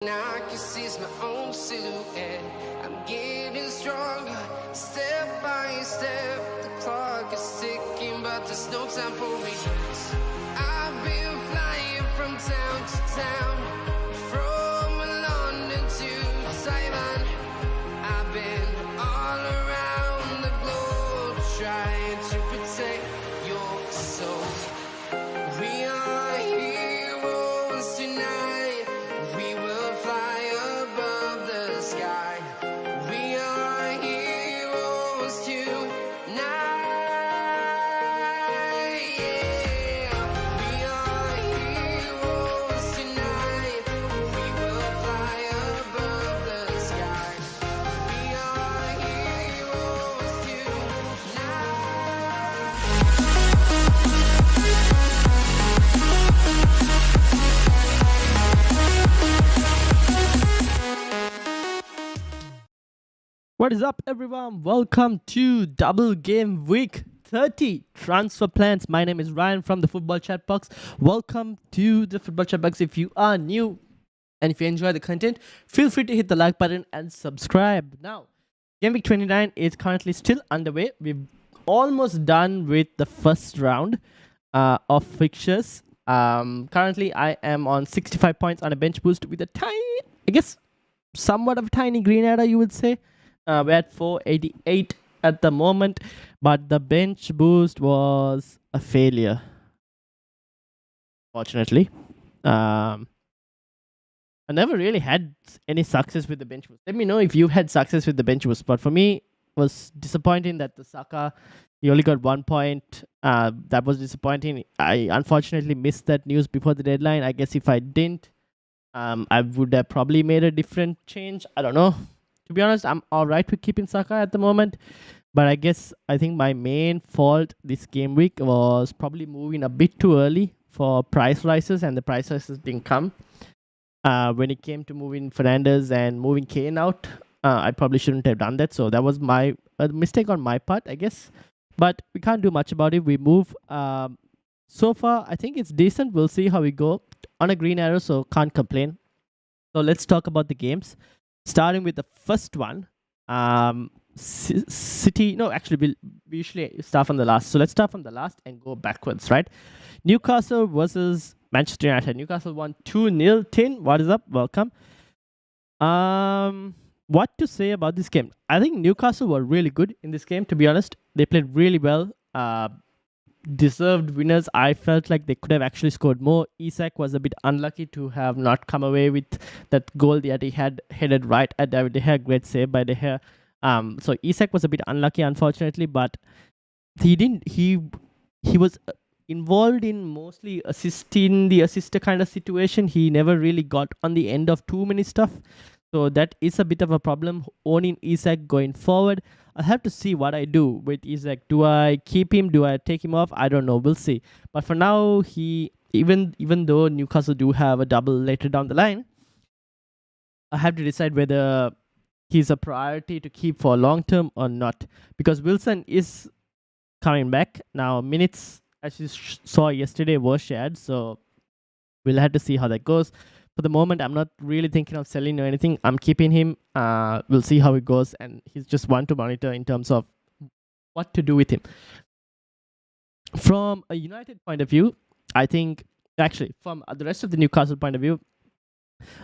Now I can see it's my own silhouette. I'm getting stronger, step by step. The clock is ticking, but there's no time for me. I've been flying from town to town, from London to Taiwan. I've been all around the globe trying to protect your soul. We are heroes tonight. We will fly above the sky. We are heroes tonight. Yeah. We are heroes tonight. We will fly above the sky. We are heroes tonight. What is up, everyone? Welcome to Double Game Week 30 Transfer Plans. My name is Ryan from the Football Chatbox. Welcome to the Football Chatbox. If you are new and if you enjoy the content, feel free to hit the like button and subscribe. Now, Game Week 29 is currently still underway. We've almost done with the first round of fixtures. Currently, I am on 65 points on a bench boost with a tiny, I guess, somewhat of a tiny green adder, you would say. We're at 488 at the moment, but the bench boost was a failure, fortunately. I never really had any success with the bench boost. Let me know if you had success with the bench boost, but for me, it was disappointing that the Saka, he only got 1 point. That was disappointing. I unfortunately missed that news before the deadline. I guess if I didn't, I would have probably made a different change. I don't know. To be honest, I'm alright with keeping Saka at the moment. But I think my main fault this game week was probably moving a bit too early for price rises, and the price rises didn't come. When it came to moving Fernandes and moving Kane out, I probably shouldn't have done that. So that was a mistake on my part, I guess. But we can't do much about it. We move. So far, I think it's decent. We'll see how we go. On a green arrow, so can't complain. So let's talk about the games. Starting with the first one, City. No, actually, we usually start from the last. So let's start from the last and go backwards, right? Newcastle versus Manchester United. Newcastle won 2-0. Tin, what is up? Welcome. What to say about this game? I think Newcastle were really good in this game, to be honest. They played really well. Deserved winners. I felt like they could have actually scored more. Isak was a bit unlucky to have not come away with that goal that he had headed right at David De Gea. Great save by De Gea. So Isak was a bit unlucky, unfortunately, but he didn't. He was involved in mostly assisting the assister kind of situation. He never really got on the end of too many stuff. So that is a bit of a problem owning Isak going forward. I'll have to see what I do with Isak. Do I keep him? Do I take him off? I don't know. We'll see. But for now, even though Newcastle do have a double later down the line, I have to decide whether he's a priority to keep for long term or not. Because Wilson is coming back. Now, minutes, as you saw yesterday, were shared. So we'll have to see how that goes. For the moment, I'm not really thinking of selling or anything. I'm keeping him. We'll see how it goes. And he's just one to monitor in terms of what to do with him. From a United point of view, I think, actually, from the rest of the Newcastle point of view,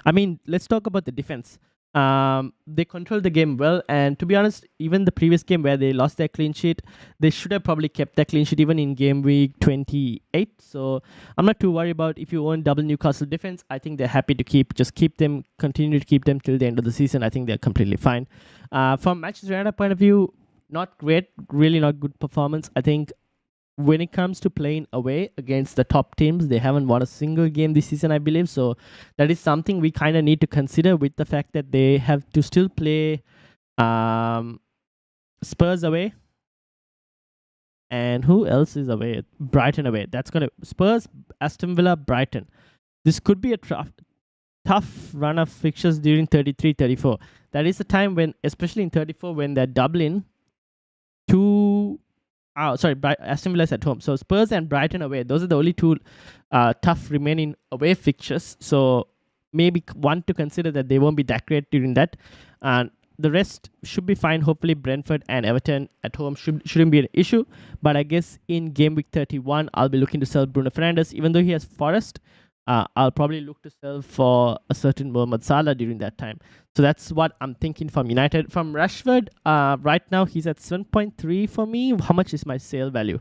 I mean, let's talk about the defense. They controlled the game well, and to be honest, even the previous game where they lost their clean sheet, they should have probably kept their clean sheet even in game week 28. So I'm not too worried about if you own double Newcastle defense. I think they're happy to continue to keep them till the end of the season. I think they're completely fine. From Manchester United point of view, not great, really not good performance. I think when it comes to playing away against the top teams, they haven't won a single game this season, I believe. So that is something we kind of need to consider, with the fact that they have to still play Spurs away. And who else is away? Brighton away. That's going to Spurs, Aston Villa, Brighton. This could be a tough run of fixtures during 33-34. That is the time when, especially in 34, when they're doubling Aston Villa is at home. So Spurs and Brighton away. Those are the only two tough remaining away fixtures. So maybe one to consider that they won't be that great during that. And the rest should be fine. Hopefully, Brentford and Everton at home shouldn't be an issue. But I guess in game week 31, I'll be looking to sell Bruno Fernandes, even though he has Forest. I'll probably look to sell for a certain Mohamed Salah during that time. So that's what I'm thinking from United. From Rashford, right now he's at 7.3 for me. How much is my sale value?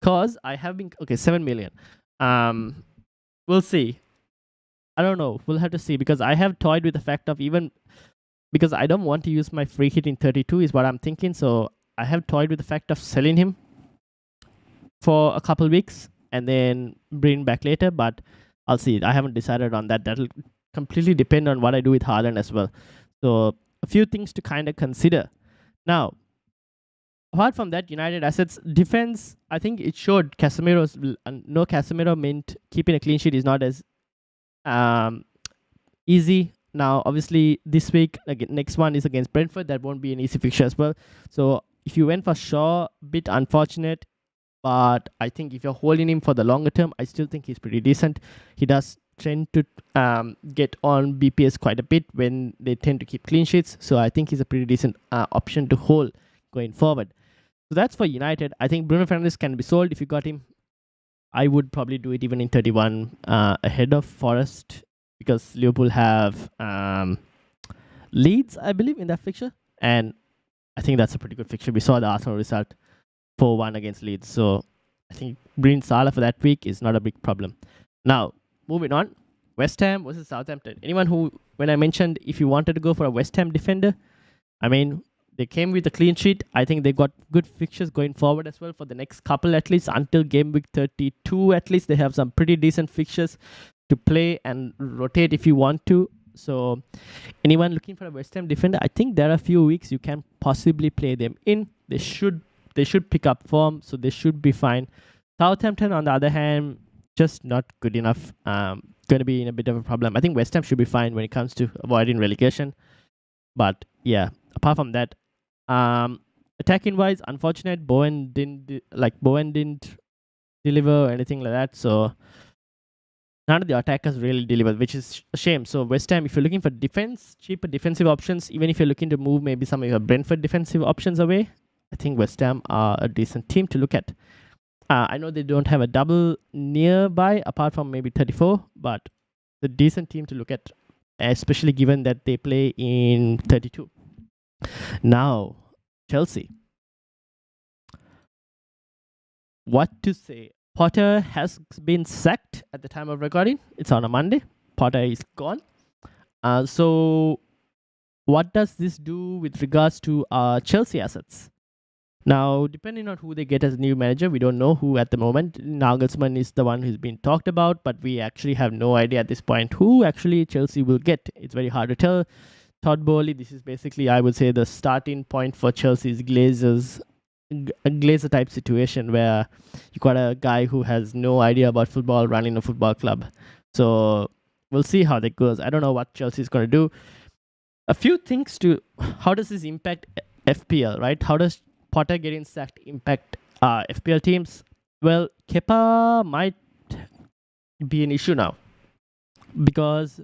Because I have been 7 million. We'll see. I don't know. We'll have to see, because I have toyed with the fact of, even because I don't want to use my free hit in 32 is what I'm thinking. So I have toyed with the fact of selling him for a couple weeks and then bring back later, but I'll see. I haven't decided on that. That'll completely depend on what I do with Haaland as well. So a few things to kind of consider. Now, apart from that, United assets defense, I think it showed Casemiro's no Casemiro meant keeping a clean sheet is not as easy. Now, obviously, this week, next one is against Brentford. That won't be an easy fixture as well. So if you went for Shaw, bit unfortunate. But I think if you're holding him for the longer term, I still think he's pretty decent. He does tend to get on BPS quite a bit when they tend to keep clean sheets. So I think he's a pretty decent option to hold going forward. So that's for United. I think Bruno Fernandes can be sold if you got him. I would probably do it even in 31 ahead of Forest, because Liverpool have Leeds, I believe, in that fixture. And I think that's a pretty good fixture. We saw the Arsenal result 4-1 against Leeds. So I think bringing Salah for that week is not a big problem. Now, moving on. West Ham versus Southampton. Anyone who, when I mentioned if you wanted to go for a West Ham defender, I mean, they came with a clean sheet. I think they got good fixtures going forward as well for the next couple, at least until game week 32. At least they have some pretty decent fixtures to play and rotate if you want to. So anyone looking for a West Ham defender, I think there are a few weeks you can possibly play them in. They should pick up form, so they should be fine. Southampton, on the other hand, just not good enough. Going to be in a bit of a problem. I think West Ham should be fine when it comes to avoiding relegation. But yeah, apart from that, attacking wise, unfortunate. Bowen didn't deliver or anything like that. So none of the attackers really delivered, which is a shame. So West Ham, if you're looking for defense, cheaper defensive options, even if you're looking to move maybe some of your Brentford defensive options away, I think West Ham are a decent team to look at. I know they don't have a double nearby apart from maybe 34, but a decent team to look at, especially given that they play in 32. Now, Chelsea. What to say? Potter has been sacked at the time of recording. It's on a Monday. Potter is gone. So what does this do with regards to Chelsea assets? Now, depending on who they get as new manager, we don't know who at the moment. Nagelsmann is the one who's been talked about, but we actually have no idea at this point who actually Chelsea will get. It's very hard to tell. Todd Bowley, this is basically, I would say, the starting point for Chelsea's a Glazer type situation where you got a guy who has no idea about football running a football club. So we'll see how that goes. I don't know what Chelsea is going to do. A few things to, how does this impact FPL, right? How does Potter getting sacked impact FPL teams? Well, Kepa might be an issue now, because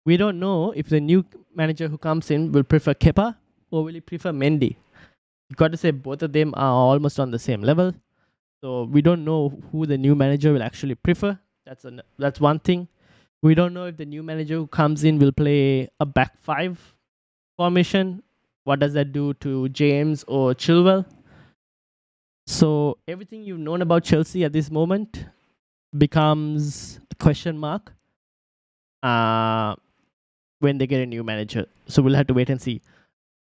we don't know if the new manager who comes in will prefer Kepa or will he prefer Mendy. You got to say both of them are almost on the same level. So we don't know who the new manager will actually prefer. That's one thing. We don't know if the new manager who comes in will play a back five formation. What does that do to James or Chilwell? So everything you've known about Chelsea at this moment becomes a question mark when they get a new manager. So we'll have to wait and see.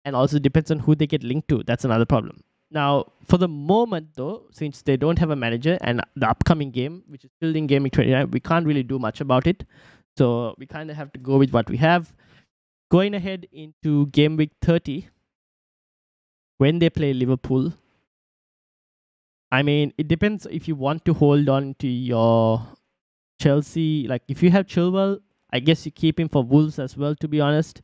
And also depends on who they get linked to. That's another problem. Now, for the moment though, since they don't have a manager and the upcoming game, which is still in Game Week 29, we can't really do much about it. So we kind of have to go with what we have. Going ahead into Game Week 30, when they play Liverpool, I mean, it depends if you want to hold on to your Chelsea. Like, if you have Chilwell, I guess you keep him for Wolves as well, to be honest.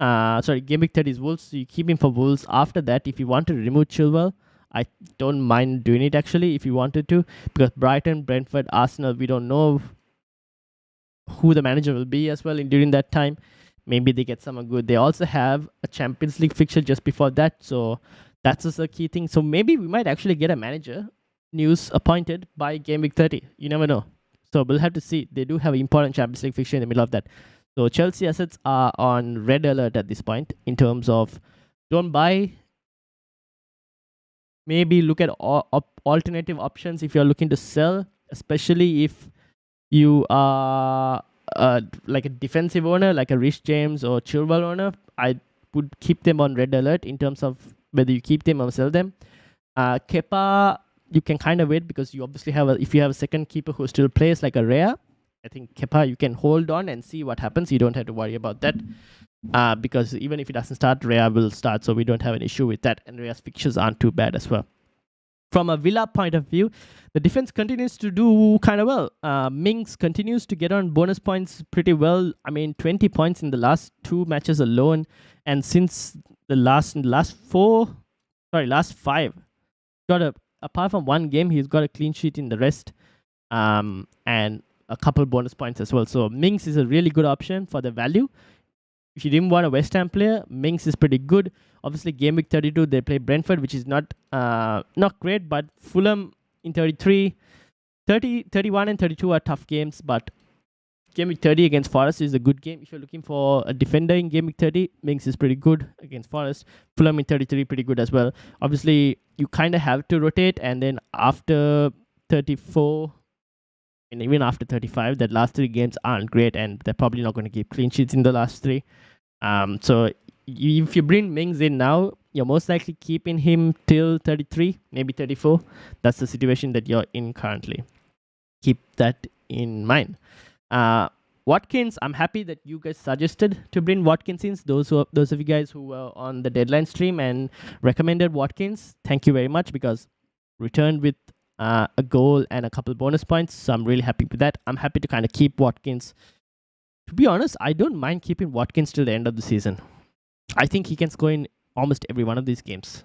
Game Week 30 is Wolves, so you keep him for Wolves. After that, if you want to remove Chilwell, I don't mind doing it actually if you wanted to, because Brighton, Brentford, Arsenal, we don't know who the manager will be as well during that time. Maybe they get someone good. They also have a Champions League fixture just before that, so that's also a key thing. So maybe we might actually get a manager news appointed by Game Week 30. You never know. So we'll have to see. They do have an important Champions League fixture in the middle of that. So Chelsea assets are on red alert at this point in terms of don't buy. Maybe look at alternative options if you're looking to sell, especially if you are like a defensive owner, like a Rich James or Chilwell owner. I would keep them on red alert in terms of whether you keep them or sell them. Kepa, you can kind of wait because you obviously have if you have a second keeper who still plays like a Rhea, I think Kepa you can hold on and see what happens. You don't have to worry about that because even if it doesn't start, Rhea will start, so we don't have an issue with that. And Rhea's fixtures aren't too bad as well. From a Villa point of view, the defense continues to do kind of well. Mings continues to get on bonus points pretty well. I mean, 20 points in the last 2 matches alone, and since the last 5, apart from one game, he's got a clean sheet in the rest, and a couple bonus points as well. So Mings is a really good option for the value. If you didn't want a West Ham player, Mings is pretty good. Obviously, Game Week 32, they play Brentford, which is not great, but Fulham in 33, 30, 31 and 32 are tough games, but Game Week 30 against Forest is a good game. If you're looking for a defender in Game Week 30, Mings is pretty good against Forest. Fulham in 33, pretty good as well. Obviously, you kind of have to rotate, and then after 34, and even after 35, the last 3 games aren't great, and they're probably not going to keep clean sheets in the last 3. So if you bring Mings in now, you're most likely keeping him till 33, maybe 34. That's the situation that you're in currently. Keep that in mind. Watkins, I'm happy that you guys suggested to bring Watkins in. Those of you guys who were on the deadline stream and recommended Watkins, thank you very much, because returned with a goal and a couple bonus points. So I'm really happy with that. I'm happy to kind of keep Watkins. To be honest, I don't mind keeping Watkins till the end of the season. I think he can score in almost every one of these games.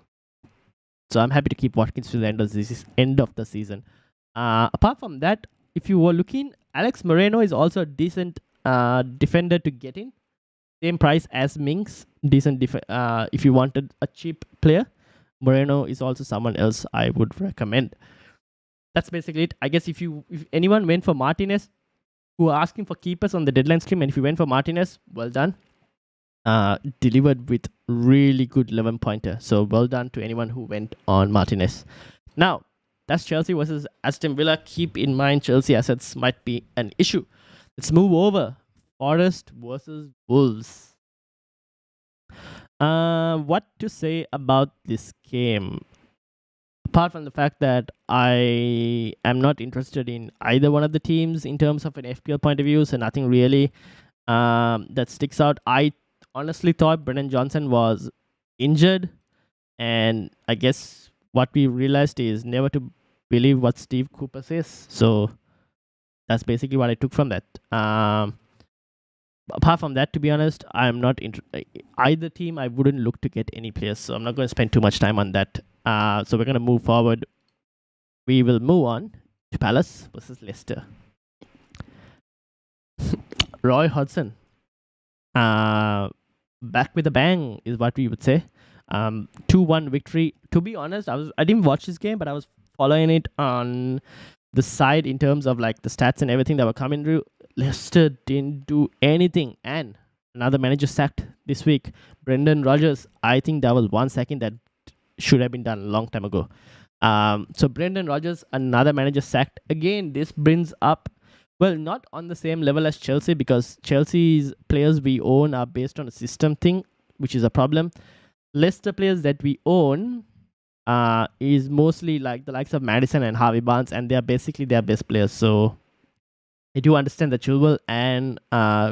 So I'm happy to keep Watkins till the end of the season. Apart from that, if you were looking, Alex Moreno is also a decent defender to get in. Same price as Mings. Decent if you wanted a cheap player. Moreno is also someone else I would recommend. That's basically it. I guess if anyone went for Martinez, who are asking for keepers on the deadline stream, and if you went for Martinez, well done. Delivered with really good 11-pointer. So well done to anyone who went on Martinez. Now, that's Chelsea versus Aston Villa. Keep in mind, Chelsea assets might be an issue. Let's move over. Forest versus Wolves. What to say about this game? Apart from the fact that I am not interested in either one of the teams in terms of an FPL point of view, so nothing really that sticks out. I honestly thought Brennan Johnson was injured, and I guess what we realized is never to believe what Steve Cooper says. So that's basically what I took from that. Apart from that, to be honest, I'm not either team. I wouldn't look to get any players, so I'm not going to spend too much time on that. So we're going to move forward. We will move on to Palace versus Leicester. Roy Hodgson, back with a bang is what we would say. 2-1 victory. To be honest, I didn't watch this game, but I was following it on the side in terms of like the stats and everything that were coming through. Leicester didn't do anything, and another manager sacked this week. Brendan Rodgers. I think that was one second that should have been done a long time ago. So Brendan Rodgers, another manager sacked. Again, this brings up, well, not on the same level as Chelsea, because Chelsea's players we own are based on a system thing, which is a problem. Leicester players that we own is mostly like the likes of Maddison and Harvey Barnes, and they are basically their best players. So I do understand that Chilwell and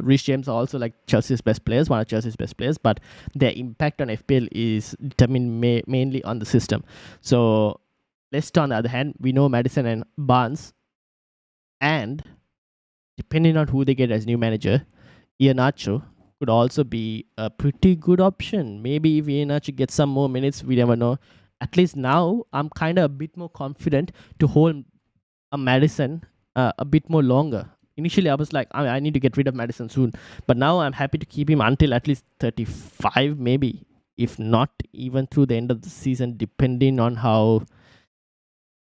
Rich James are also like Chelsea's best players, one of Chelsea's best players, but their impact on FPL is determined mainly on the system. So Leicester, on the other hand, we know Maddison and Barnes, and depending on who they get as new manager, Iheanacho could also be a pretty good option. Maybe if Iheanacho gets some more minutes, we never know. At least now, I'm kind of a bit more confident to hold a Maddison a bit more longer initially I was like, I need to get rid of Madison soon. But now I'm happy to keep him until at least 35, maybe. If not even through the end of the season, depending on how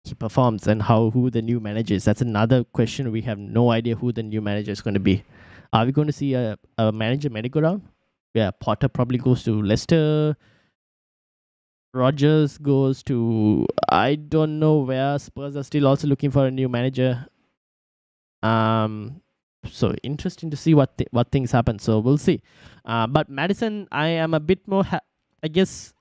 he performs and who the new manager is. That's another question. We have no idea who the new manager is going to be. Are we going to see a manager merry-go-round? Yeah, Potter probably goes to Leicester. Rodgers goes to, I don't know where. Spurs are still also looking for a new manager. So interesting to see what things happen. So we'll see. But Madison, I am a bit more, I guess,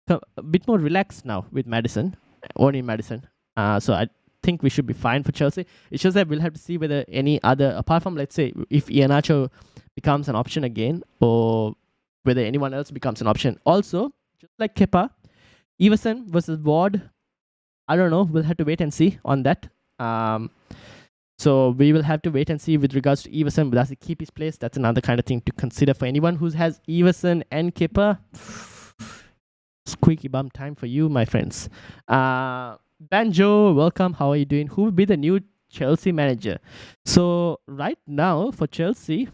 a bit more relaxed now with Madison, owning Madison. So I think we should be fine for Chelsea. It's just that we'll have to see whether any other, apart from, let's say, if Iheanacho becomes an option again, or whether anyone else becomes an option. Also, just like Kepa, Everson versus Ward, I don't know. We'll have to wait and see on that. So we will have to wait and see with regards to Everson. Does he keep his place? That's another kind of thing to consider for anyone who has Everson and Kepa. Squeaky bum time for you, my friends. Banjo, welcome. How are you doing? Who will be the new Chelsea manager? So right now for Chelsea,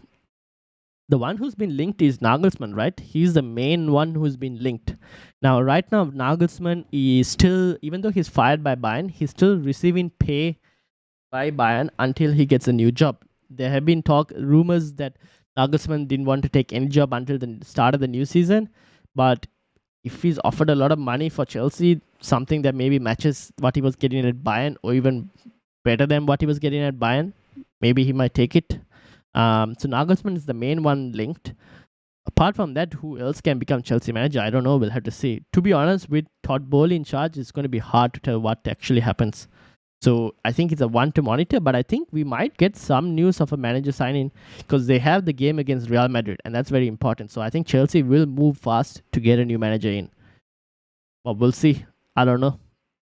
the one who's been linked is Nagelsmann, right? He's the main one who's been linked. Now, right now, Nagelsmann is still, even though he's fired by Bayern, he's still receiving pay by Bayern until he gets a new job. There have been rumors that Nagelsmann didn't want to take any job until the start of the new season. But if he's offered a lot of money for Chelsea, something that maybe matches what he was getting at Bayern, or even better than what he was getting at Bayern, maybe he might take it. So Nagelsmann is the main one linked. Apart from that, who else can become Chelsea manager? I don't know. We'll have to see. To be honest, with Todd Bowley in charge, it's going to be hard to tell what actually happens. So I think it's a one to monitor, but I think we might get some news of a manager signing because they have the game against Real Madrid, and that's very important. So I think Chelsea will move fast to get a new manager in. But we'll see. I don't know.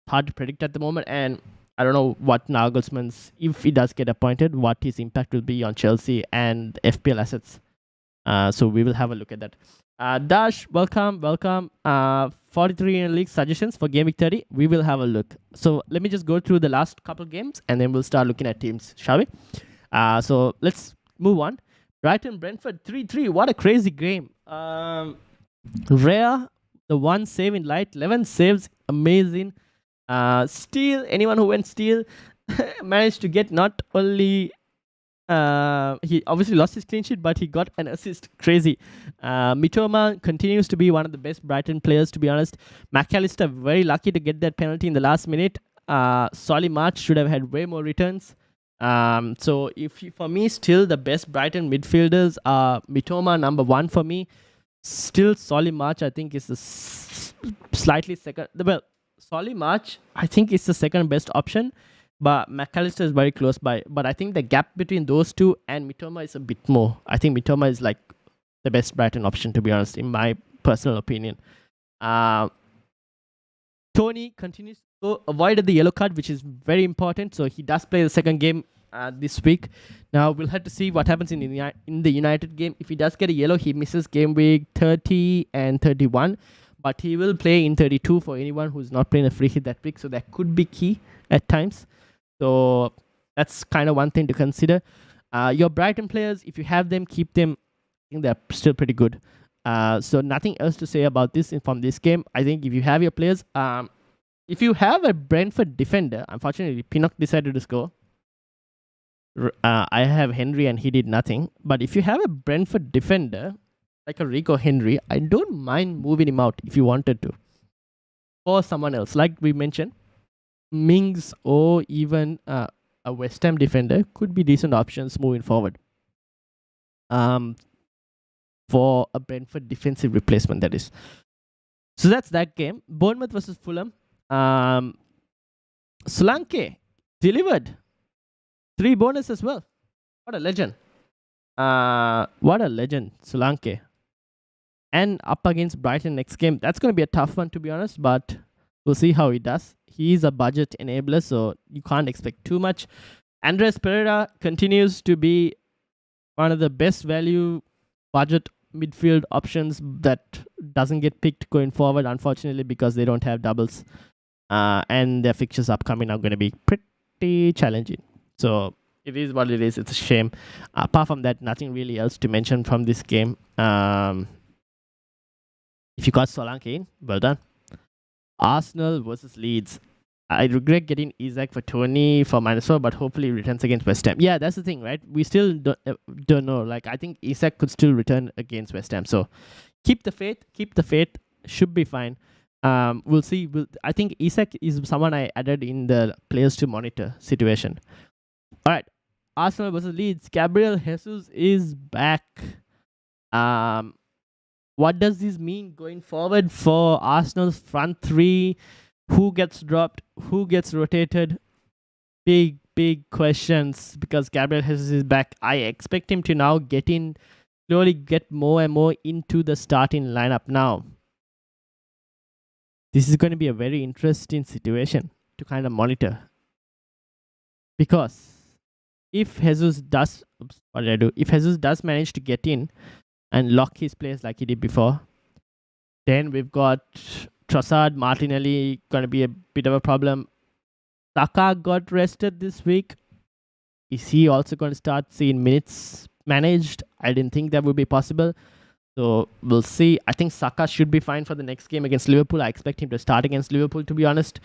Hard to predict at the moment, and I don't know what Nagelsmann's, if he does get appointed, what his impact will be on Chelsea and FPL assets. So we will have a look at that. Dash, welcome. 43 in league suggestions for Game Week 30. We will have a look. So let me just go through the last couple games and then we'll start looking at teams, shall we? So let's move on. Brighton Brentford 3-3. What a crazy game. Rare, the one save in light, 11 saves, amazing. Steele, anyone who went Steele managed to get not only he obviously lost his clean sheet, but he got an assist. Crazy. Mitoma continues to be one of the best Brighton players, to be honest. McAllister very lucky to get that penalty in the last minute. Solly March should have had way more returns. So for me, still the best Brighton midfielders are Mitoma number 1 for me. Still Solly March, I think, is the slightly second. Well, Solly March, I think, is the second best option. But McAllister is very close by. But I think the gap between those two and Mitoma is a bit more. I think Mitoma is like the best Brighton option, to be honest, in my personal opinion. Tony continues to avoid the yellow card, which is very important. So he does play the second game this week. Now we'll have to see what happens in the United game. If he does get a yellow, he misses game week 30 and 31. But he will play in 32 for anyone who's not playing a free hit that week. So that could be key at times. So that's kind of one thing to consider. Your Brighton players, if you have them, keep them. I think they're still pretty good. So nothing else to say about this from this game. I think if you have your players, if you have a Brentford defender, unfortunately, Pinnock decided to score. I have Henry and he did nothing. But if you have a Brentford defender, like a Rico Henry, I don't mind moving him out if you wanted to. Or someone else, like we mentioned. Mings or even a West Ham defender could be decent options moving forward. For a Brentford defensive replacement, that is. So that's that game. Bournemouth versus Fulham. Solanke delivered 3 bonus as well. What a legend. Solanke. And up against Brighton next game. That's going to be a tough one, to be honest, but we'll see how he does. He's a budget enabler, so you can't expect too much. Andres Pereira continues to be one of the best value budget midfield options that doesn't get picked going forward, unfortunately, because they don't have doubles. And their fixtures upcoming are going to be pretty challenging. So It is what it is. It's a shame. Apart from that, nothing really else to mention from this game. If you got Solanke in, well done. Arsenal versus Leeds. I regret getting Isaac for Tony for -4, but hopefully he returns against West Ham. Yeah, that's the thing, right? We still don't know. Like, I think Isaac could still return against West Ham. So keep the faith. Keep the faith. Should be fine. We'll see. I think Isaac is someone I added in the players to monitor situation. All right. Arsenal versus Leeds. Gabriel Jesus is back. What does this mean going forward for Arsenal's front three? Who gets dropped? Who gets rotated? Big questions because Gabriel Jesus is back. I expect him to now slowly get more and more into the starting lineup now. This is going to be a very interesting situation to kind of monitor. Because if Jesus does, If Jesus does manage to get in and lock his place like he did before, then we've got Trossard, Martinelli going to be a bit of a problem. Saka got rested this week. Is he also going to start seeing minutes managed? I didn't think that would be possible. So we'll see. I think Saka should be fine for the next game against Liverpool. I expect him to start against Liverpool, to be honest.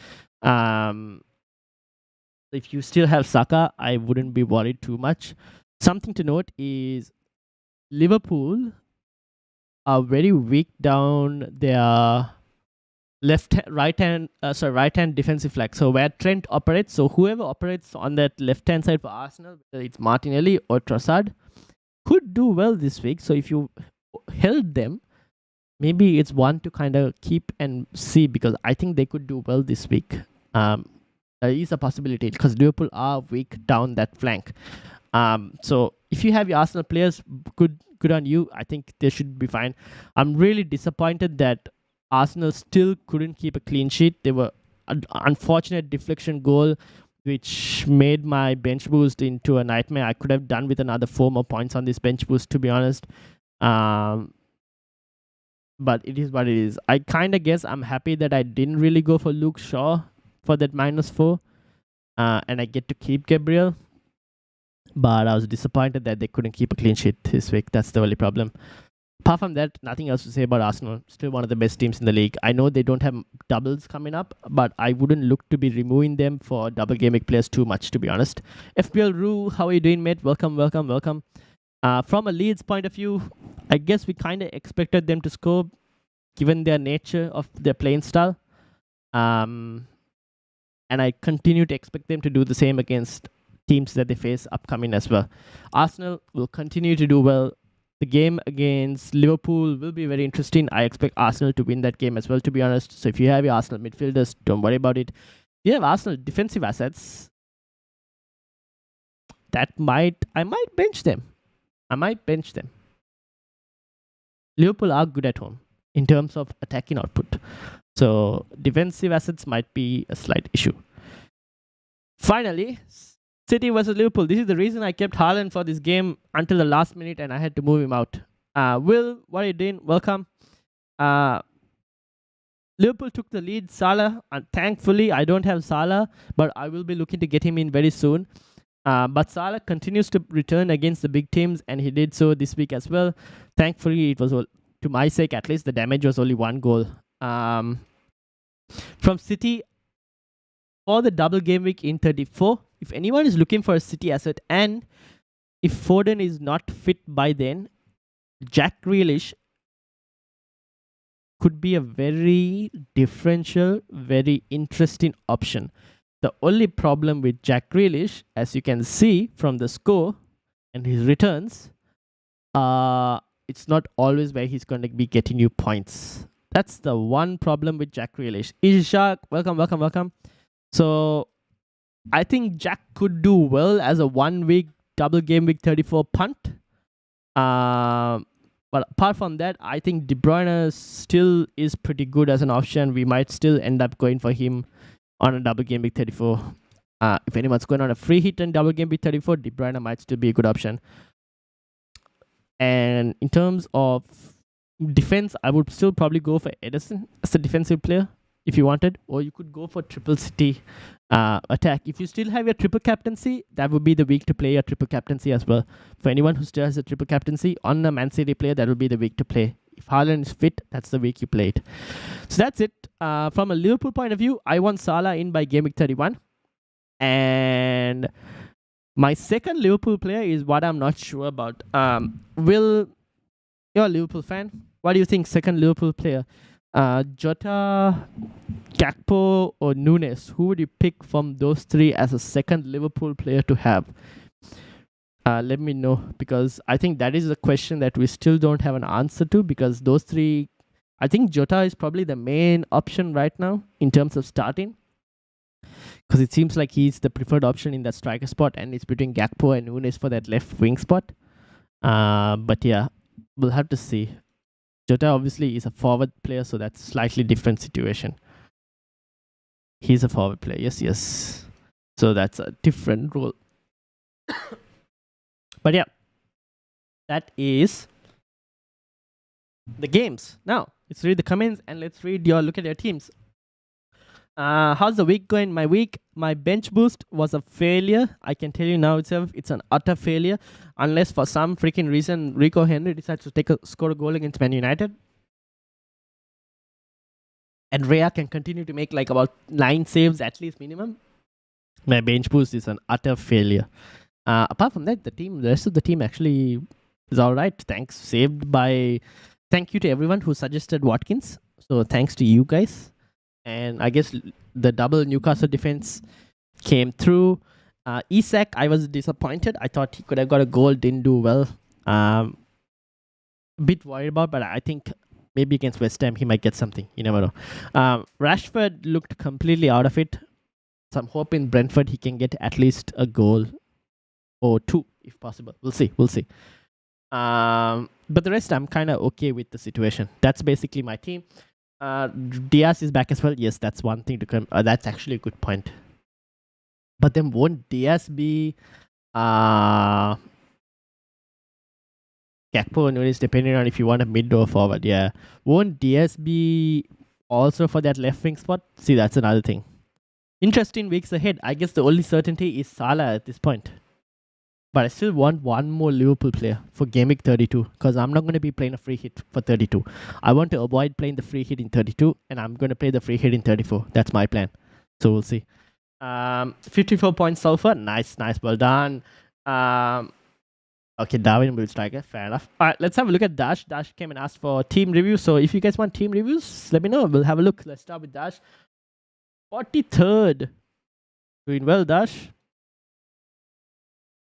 If you still have Saka, I wouldn't be worried too much. Something to note is Liverpool are very weak down their right hand defensive flank. So where Trent operates, so whoever operates on that left hand side for Arsenal, whether it's Martinelli or Trossard, could do well this week. So if you held them, maybe it's one to kind of keep and see, because I think they could do well this week. There is a possibility because Liverpool are weak down that flank. So if you have your Arsenal players, good on you. I think they should be fine. I'm really disappointed that Arsenal still couldn't keep a clean sheet. They were an unfortunate deflection goal, which made my bench boost into a nightmare. I could have done with another 4 more points on this bench boost, to be honest. But it is what it is. I kind of guess I'm happy that I didn't really go for Luke Shaw for that -4. And I get to keep Gabriel. But I was disappointed that they couldn't keep a clean sheet this week. That's the only problem. Apart from that, nothing else to say about Arsenal. Still one of the best teams in the league. I know they don't have doubles coming up, but I wouldn't look to be removing them for double game week players too much, to be honest. FPL Roo, how are you doing, mate? Welcome. From a Leeds point of view, I guess we kind of expected them to score, given their nature of their playing style. And I continue to expect them to do the same against teams that they face upcoming as well. Arsenal will continue to do well. The game against Liverpool will be very interesting. I expect Arsenal to win that game as well, to be honest. So if you have your Arsenal midfielders, don't worry about it. If you have Arsenal defensive assets, I might bench them. Liverpool are good at home in terms of attacking output. So defensive assets might be a slight issue. Finally, City versus Liverpool. This is the reason I kept Haaland for this game until the last minute and I had to move him out. Will, what are you doing? Welcome. Liverpool took the lead. Salah, and thankfully I don't have Salah, but I will be looking to get him in very soon. But Salah continues to return against the big teams, and he did so this week as well. Thankfully, it was, to my sake at least, the damage was only 1 goal. From City, for the double game week in 34, if anyone is looking for a City asset, and if Foden is not fit by then, Jack Grealish could be a very differential, very interesting option. The only problem with Jack Grealish, as you can see from the score and his returns, it's not always where he's going to be getting you points. That's the one problem with Jack Grealish. Ishak, welcome. So I think Jack could do well as a 1 week double game week 34 punt. But apart from that, I think De Bruyne still is pretty good as an option. We might still end up going for him on a double game week 34. If anyone's going on a free hit and double game week 34, De Bruyne might still be a good option. And in terms of defense, I would still probably go for Ederson as a defensive player if you wanted, or you could go for Triple City attack. If you still have your triple captaincy, that would be the week to play your triple captaincy as well. For anyone who still has a triple captaincy on a Man City player, that will be the week to play. If Haaland is fit, that's the week you play it. So that's it. From a Liverpool point of view, I want Salah in by game week 31. And my second Liverpool player is what I'm not sure about. You're a Liverpool fan? What do you think, second Liverpool player? Jota, Gakpo, or Nunes? Who would you pick from those three as a second Liverpool player to have? Let me know, because I think that is a question that we still don't have an answer to, because those three, I think Jota is probably the main option right now in terms of starting, because it seems like he's the preferred option in that striker spot, and it's between Gakpo and Nunes for that left wing spot. But yeah, we'll have to see. Jota obviously is a forward player, so that's slightly different situation. He's a forward player, yes. So that's a different role. But yeah, that is the games. Now, let's read the comments and let's look at your teams. How's the week going? My bench boost was a failure. I can tell you now itself, it's an utter failure. Unless for some freaking reason, Rico Henry decides to score a goal against Man United. And Rhea can continue to make like about 9 saves at least minimum. My bench boost is an utter failure. Apart from that, the rest of the team actually is all right. Thank you to everyone who suggested Watkins. So thanks to you guys. And I guess the double Newcastle defense came through. Isak, I was disappointed. I thought he could have got a goal, didn't do well. A bit worried about, but I think maybe against West Ham he might get something. You never know. Rashford looked completely out of it. So I'm hoping Brentford he can get at least a goal or 2 if possible. We'll see. But the rest I'm kind of okay with the situation. That's basically my team. Diaz is back as well. Yes, that's one thing to come. That's actually a good point. But then won't Diaz be Gakpo or Nunes, depending on if you want a mid or forward? Yeah. Won't Diaz be also for that left wing spot? See, that's another thing. Interesting weeks ahead. I guess the only certainty is Salah at this point. But I still want one more Liverpool player for Game Week 32, because I'm not going to be playing a free hit for 32. I want to avoid playing the free hit in 32, and I'm going to play the free hit in 34. That's my plan. So we'll see. 54 points so far. Nice. Well done. Okay, Darwin will striker. Fair enough. All right, let's have a look at Dash. Dash came and asked for team reviews. So if you guys want team reviews, let me know. We'll have a look. Let's start with Dash. 43rd. Doing well, Dash.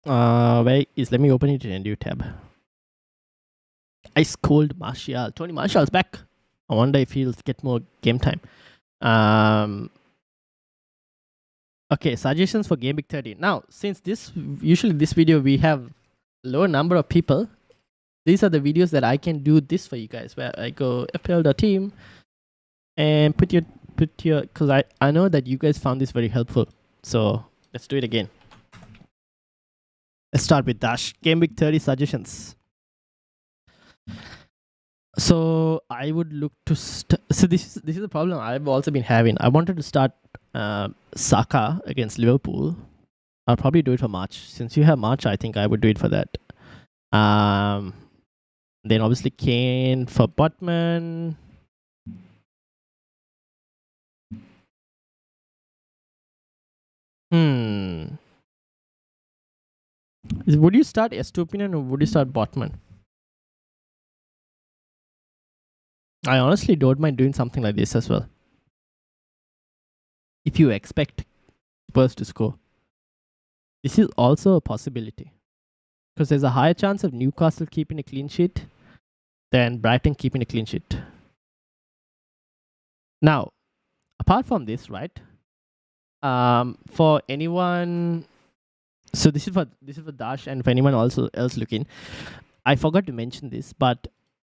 Let me open it in a new tab. Ice cold Martial. Tony Martial's back. I wonder if he'll get more game time. Okay, suggestions for Game Week 30. Now, since usually this video we have a lower number of people, these are the videos that I can do this for you guys, where I go FPL.team and put your, because I know that you guys found this very helpful. So let's do it again. Let's start with Dash. Game Week 30 suggestions. So I would look to so this is the problem I've also been having. I wanted to start Saka against Liverpool. I'll probably do it for March. Since you have March, I think I would do it for that. Then obviously Kane for Botman. Would you start Estupinan or would you start Botman? I honestly don't mind doing something like this as well. If you expect Spurs to score. This is also a possibility. Because there's a higher chance of Newcastle keeping a clean sheet than Brighton keeping a clean sheet. Now, apart from this, right? For anyone, so this is for Dash and for anyone else looking, I forgot to mention this, but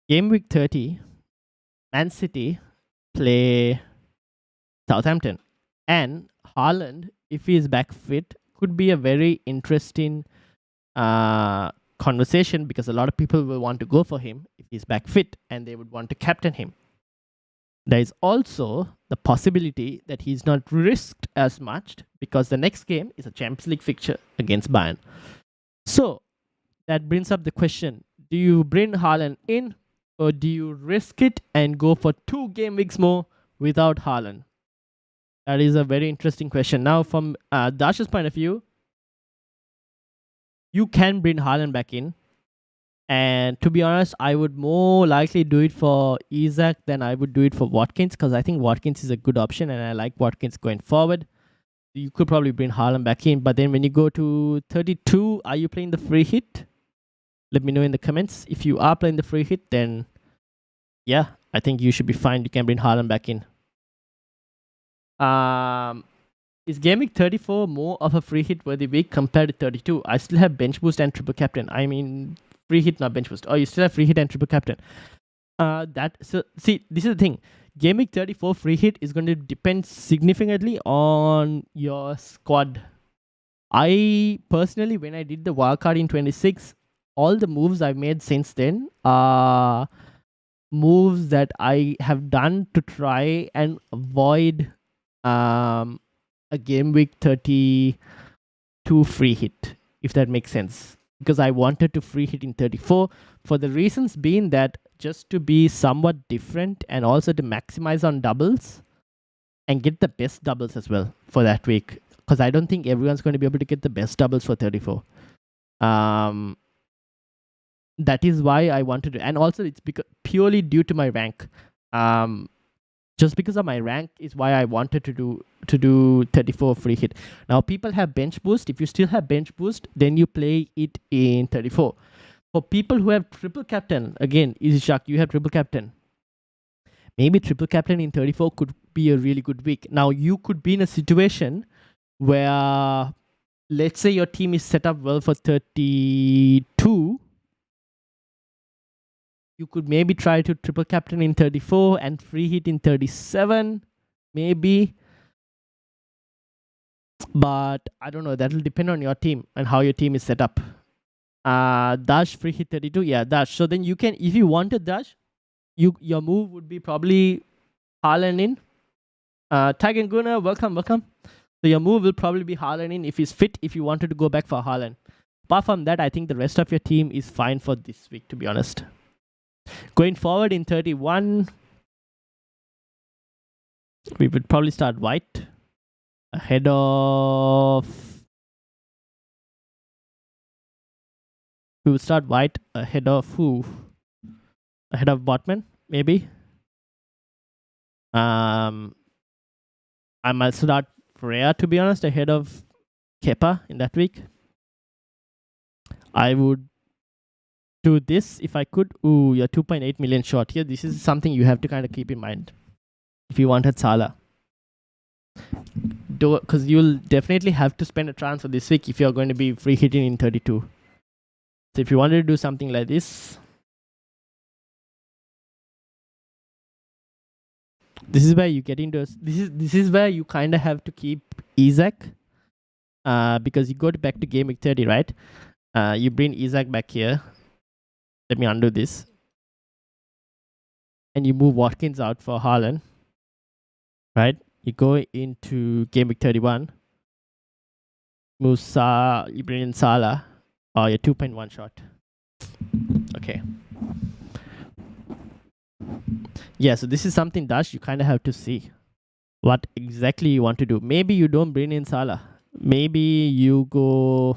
Game Week 30, Man City play Southampton, and Haaland, if he is back fit, could be a very interesting conversation, because a lot of people will want to go for him if he's back fit and they would want to captain him. there is also the possibility that he's not risked as much because the next game is a Champions League fixture against Bayern. So that brings up the question, do you bring Haaland in or do you risk it and go for 2 game weeks more without Haaland? That is a very interesting question. Now, from Dash's point of view, you can bring Haaland back in. And to be honest, I would more likely do it for Isaac than I would do it for Watkins because I think Watkins is a good option and I like Watkins going forward. You could probably bring Haaland back in. But then when you go to 32, are you playing the free hit? Let me know in the comments. If you are playing the free hit, then yeah, I think you should be fine. You can bring Haaland back in. Is Game Week 34 more of a free hit worthy week compared to 32? I still have bench boost and triple captain. I mean, free hit, not bench boost. Oh, you still have free hit and triple captain. See, this is the thing. Game Week 34 free hit is going to depend significantly on your squad. I personally, when I did the wildcard in 26, all the moves I've made since then are moves that I have done to try and avoid a Game Week 32 free hit, if that makes sense. Because I wanted to free hit in 34 for the reasons being that just to be somewhat different and also to maximize on doubles and get the best doubles as well for that week. Because I don't think everyone's going to be able to get the best doubles for 34. That is why I wanted to, and also it's purely due to my rank. Just because of my rank is why I wanted to do 34 free hit. Now people have bench boost. If you still have bench boost, then you play it in 34. For people who have triple captain, again, Ishak, you have triple captain. Maybe triple captain in 34 could be a really good week. Now you could be in a situation where, let's say your team is set up well for 32. You could maybe try to triple captain in 34 and free hit in 37, maybe. But I don't know. That will depend on your team and how your team is set up. Dash free hit 32. Yeah, Dash. So then you can, if you wanted Dash, your move would be probably Haaland in. Tag and Gunnar, welcome. So your move will probably be Haaland in if he's fit, if you wanted to go back for Haaland. Apart from that, I think the rest of your team is fine for this week, to be honest. Going forward in 31, we would probably start White ahead of. We would start White ahead of who? Ahead of Botman, maybe. I might start Freya, to be honest, ahead of Kepa in that week. I would do this if I could. Ooh, you're 2.8 million short here. This is something you have to kind of keep in mind if you wanted Salah. Because you'll definitely have to spend a transfer this week if you're going to be free hitting in 32. So if you wanted to do something like this, this is where you get into this is where you kind of have to keep Isaac, because you go back to game week 30, right? You bring Isaac back here. Let me undo this. And you move Watkins out for Haaland, right? You go into game week 31. You bring in Salah. Oh, you're 2.1 short. Okay. Yeah, so this is something, Dash, you kind of have to see what exactly you want to do. Maybe you don't bring in Salah. Maybe you go.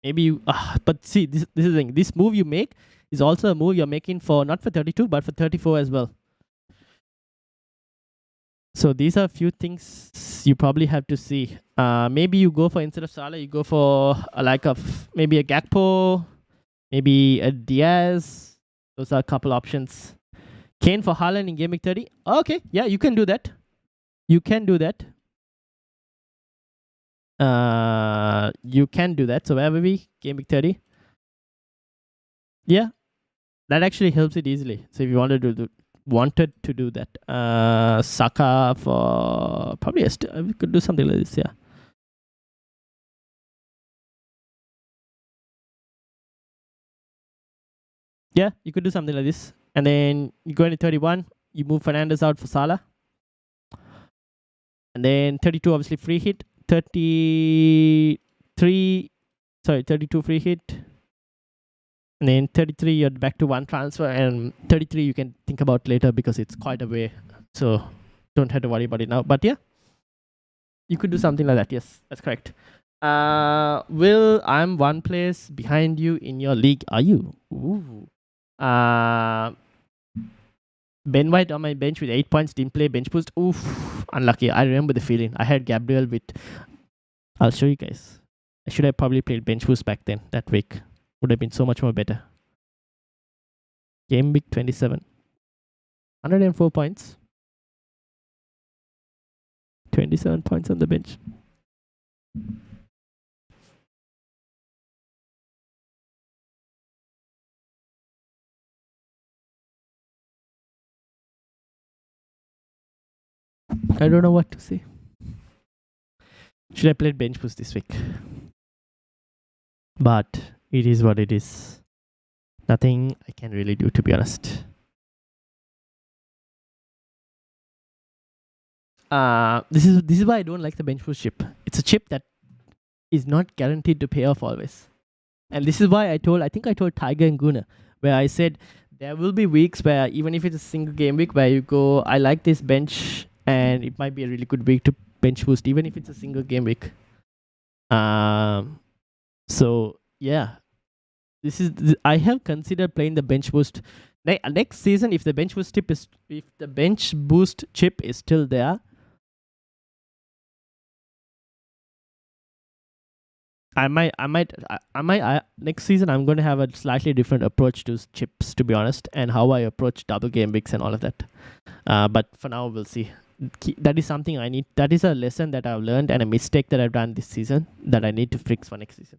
Maybe you. But see, this is the thing. This move you make is also a move you're making for not for 32, but for 34 as well. So these are a few things you probably have to see. Maybe you go for, instead of Salah, you go for maybe a Gakpo, maybe a Diaz. Those are a couple options. Kane for Haaland in game week 30. Okay, yeah, you can do that. You can do that. You can do that. So where were we? Game week 30. Yeah, that actually helps it easily. So if you wanted to do that, Saka for probably we could do something like this. Yeah. Yeah, you could do something like this. And then you go into 31, you move Fernandez out for Salah. And then 32, obviously, free hit. 32 free hit. And then 33, you're back to one transfer. And 33, you can think about later because it's quite a way. So don't have to worry about it now. But yeah, you could do something like that. Yes, that's correct. Will, I'm one place behind you in your league. Are you? Ooh. Ben White on my bench with 8 points, didn't play bench boost. Oof, unlucky. I remember the feeling. I had Gabriel with. I'll show you guys. I should have probably played bench boost back then. That week would have been so much more better. Game week 27. 104 points. 27 points on the bench. I don't know what to say. Should have played bench boost this week. But it is what it is. Nothing I can really do, to be honest. This is why I don't like the bench boost chip. It's a chip that is not guaranteed to pay off always. And this is why I think I told Tiger and Guna, where I said there will be weeks where even if it's a single game week where you go, I like this bench and it might be a really good week to bench boost, even if it's a single game week. So yeah, I have considered playing the bench boost next season if the bench boost chip is still there. I might next season I'm going to have a slightly different approach to chips, to be honest, and how I approach double game weeks and all of that. But for now we'll see. That is something I need. That is a lesson that I've learned and a mistake that I've done this season that I need to fix for next season.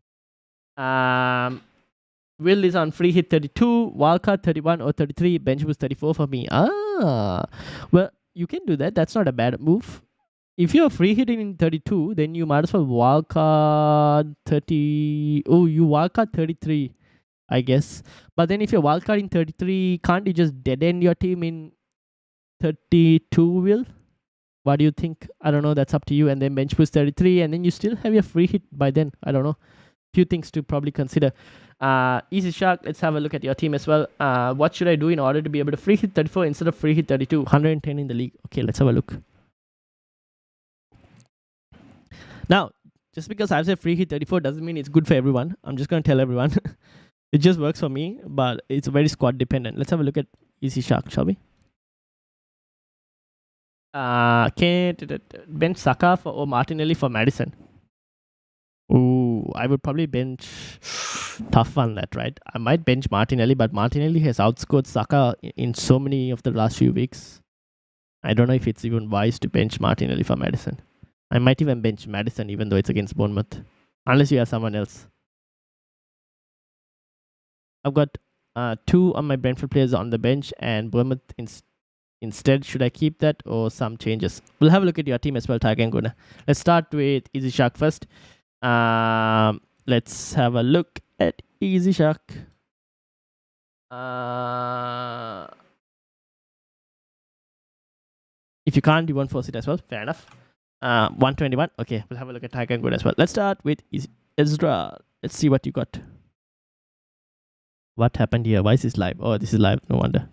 Will is on free hit 32, wildcard 31 or 33, bench boost 34 for me. Well, you can do that. That's not a bad move. If you're free hitting in 32, then you might as well wildcard 30. Oh, you wildcard 33, I guess. But then if you're wildcarding 33, can't you just dead end your team in 32, Will? What do you think? I don't know. That's up to you. And then bench boost 33, and then you still have your free hit by then. I don't know. Few things to probably consider. Easy Shark, let's have a look at your team as well. What should I do in order to be able to free hit 34 instead of free hit 32? 110 in the league. Okay, let's have a look. Now, just because I've said free hit 34 doesn't mean it's good for everyone. I'm just going to tell everyone. It just works for me, but it's very squad dependent. Let's have a look at Easy Shark, shall we? Bench Saka or Martinelli for Madison. Ooh, I would probably bench. Tough one, that, right? I might bench Martinelli, but Martinelli has outscored Saka in so many of the last few weeks. I don't know if it's even wise to bench Martinelli for Madison. I might even bench Madison even though it's against Bournemouth. Unless you have someone else. I've got 2 on my Brentford players on the bench and Bournemouth instead. Should I keep that or some changes? We'll have a look at your team as well, Tiger and Guna. Let's start with Easy Shark first. Let's have a look at Easy Shark. If you can't, you won't force it as well. Fair enough. 121. Okay, we'll have a look at Tiger and Good as well. Let's start with Ezra. Let's see what you got. What happened here? Why is this live? Oh, this is live. No wonder.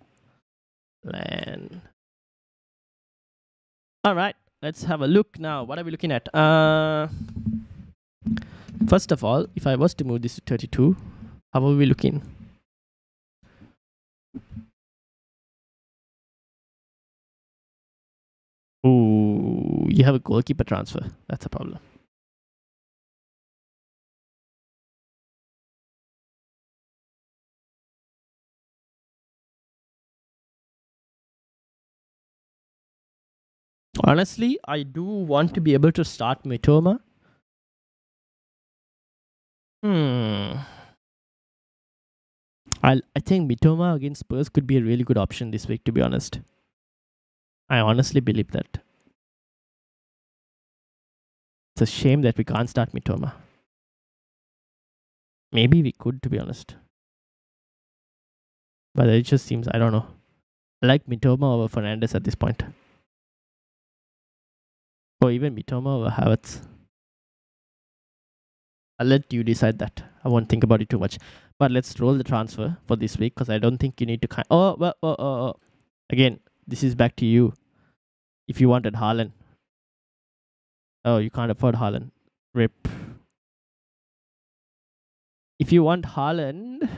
Land. All right, let's have a look now. What are we looking at? First of all, if I was to move this to 32, how are we looking? Ooh, you have a goalkeeper transfer. That's a problem. Honestly, I do want to be able to start Mitoma. I think Mitoma against Spurs could be a really good option this week, to be honest. I honestly believe that. It's a shame that we can't start Mitoma. Maybe we could, to be honest. But it just seems, I don't know. I like Mitoma over Fernandes at this point. Or even Mitoma over Havertz. I'll let you decide that. I won't think about it too much. But let's roll the transfer for this week because I don't think you need to again, this is back to you. If you wanted Haaland. Oh, you can't afford Haaland. Rip. If you want Haaland,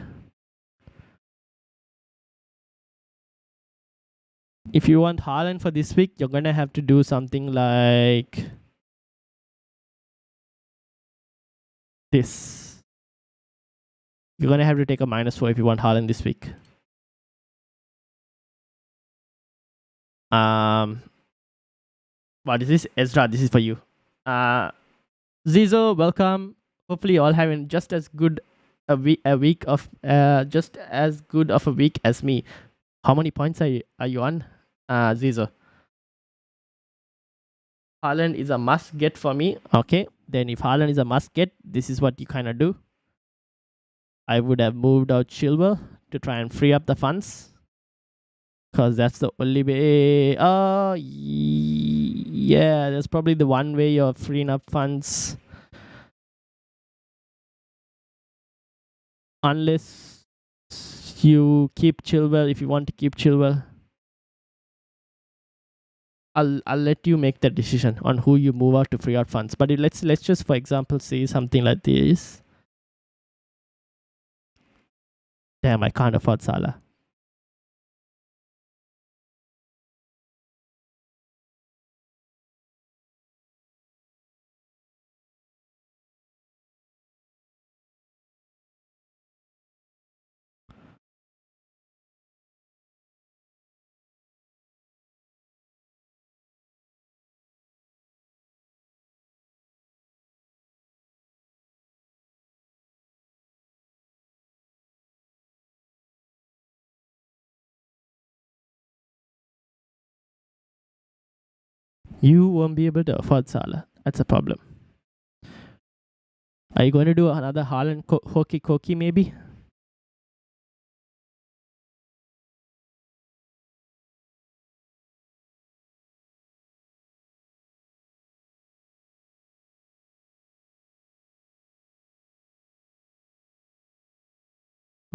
for this week, you're gonna have to do something like this. You're gonna have to take a -4 if you want Haaland this week. What is this? Ezra, this is for you. Zizo, welcome. Hopefully you all having just as good a week just as good of a week as me. How many points are you on, Zizo? Haaland is a must get for me. Okay, then if Haaland is a must get, this is what you kind of do. I would have moved out Chilwell to try and free up the funds. Because that's the only way. Oh, yeah, that's probably the one way you're freeing up funds. Unless you keep Chilwell, if you want to keep Chilwell. I'll let you make that decision on who you move out to free out funds. But let's just, for example, say something like this. Damn, I can't afford Salah. You won't be able to afford Salah. That's a problem. Are you going to do another Haaland hokey cokey maybe?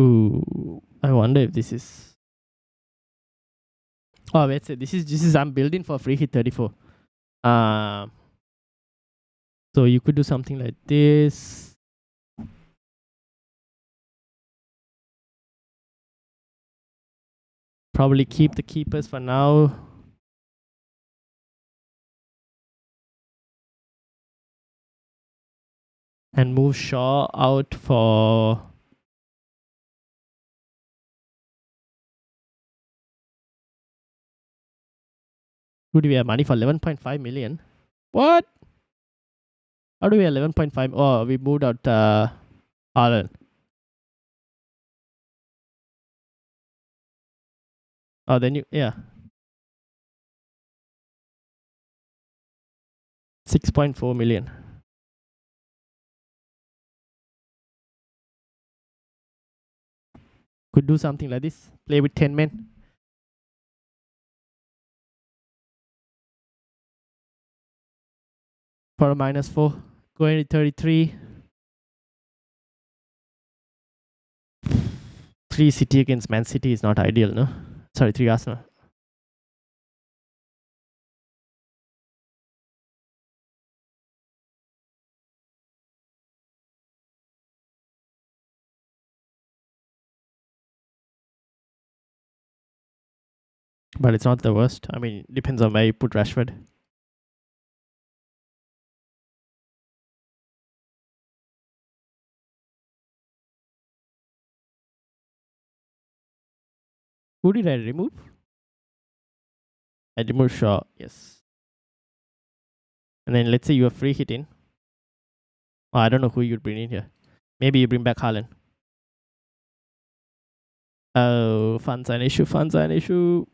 Ooh, I wonder if this is. Oh, wait, so this is I'm building for free hit 34. So you could do something like this. Probably keep the keepers for now. And move Shaw out for. Who do we have money for? 11.5 million. What? How do we have 11.5? Oh, we moved out Haaland. Oh, then you, yeah. 6.4 million. Could do something like this. Play with 10 men. For a -4. Going to 33. 3 City against Man City is not ideal, no? Sorry, 3 Arsenal. But it's not the worst. I mean, it depends on where you put Rashford. Who did I remove? I removed Shaw, yes. And then let's say you are free hitting. Oh, I don't know who you'd bring in here. Maybe you bring back Haaland. Oh, funds are an issue.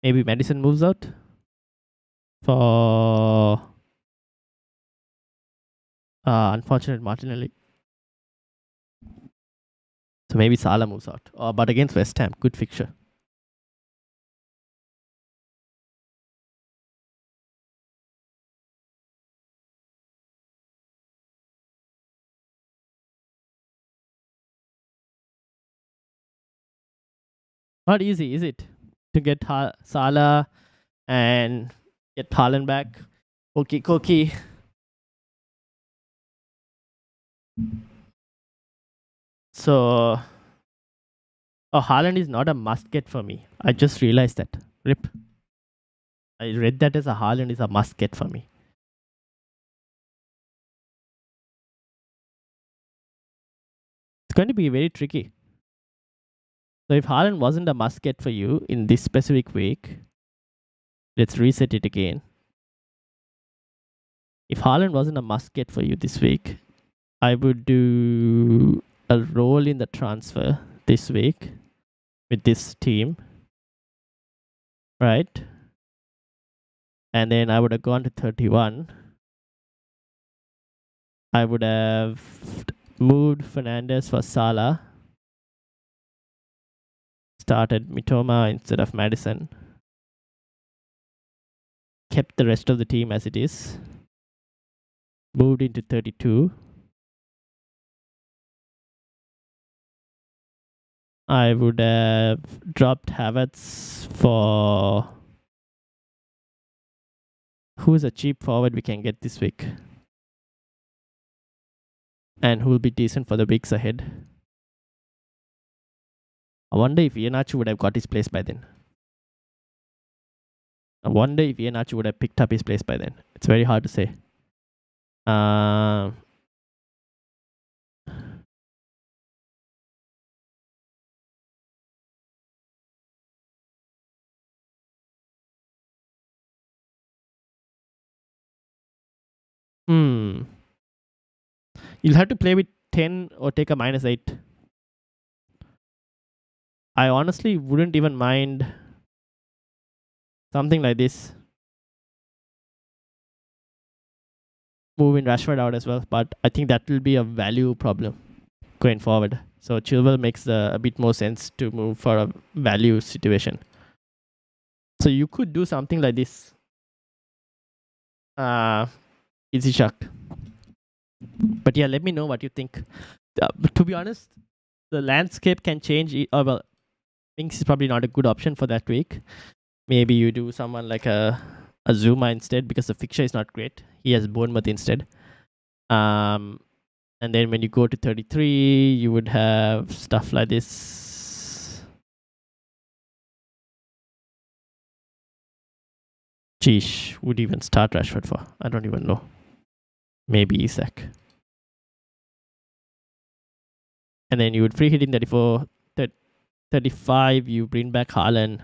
Maybe Madison moves out for Unfortunate Martinelli. So maybe Salah moves out. But against West Ham, good fixture. Not easy, is it? To get Salah and get Haaland back. Okay. So, Haaland is not a must get for me. I just realized that. Rip. I read that as a Haaland is a must get for me. It's going to be very tricky. So if Haaland wasn't a must get for you in this specific week, let's reset it again. If Haaland wasn't a must get for you this week, I would do a roll in the transfer this week with this team, right? And then I would have gone to 31. I would have moved Fernandes for Salah, started Mitoma instead of Madison, kept the rest of the team as it is, moved into 32. I would have dropped Havertz for... Who's a cheap forward we can get this week? And who will be decent for the weeks ahead? I wonder if Iheanacho would have got his place by then. I wonder if Iheanacho would have picked up his place by then. It's very hard to say. You'll have to play with 10 or take a -8. I honestly wouldn't even mind something like this. Moving Rashford out as well, but I think that will be a value problem going forward. So Chilwell makes a bit more sense to move for a value situation. So you could do something like this. Easy chuck. But yeah, let me know what you think. To be honest, the landscape can change. Well, Minks is probably not a good option for that week. Maybe you do someone like a Zuma instead because the fixture is not great. He has Bournemouth instead. And then when you go to 33, you would have stuff like this. Geesh, would even start Rashford for? I don't even know. Maybe Isak. And then you would free hit in 34, 35, you bring back Haaland.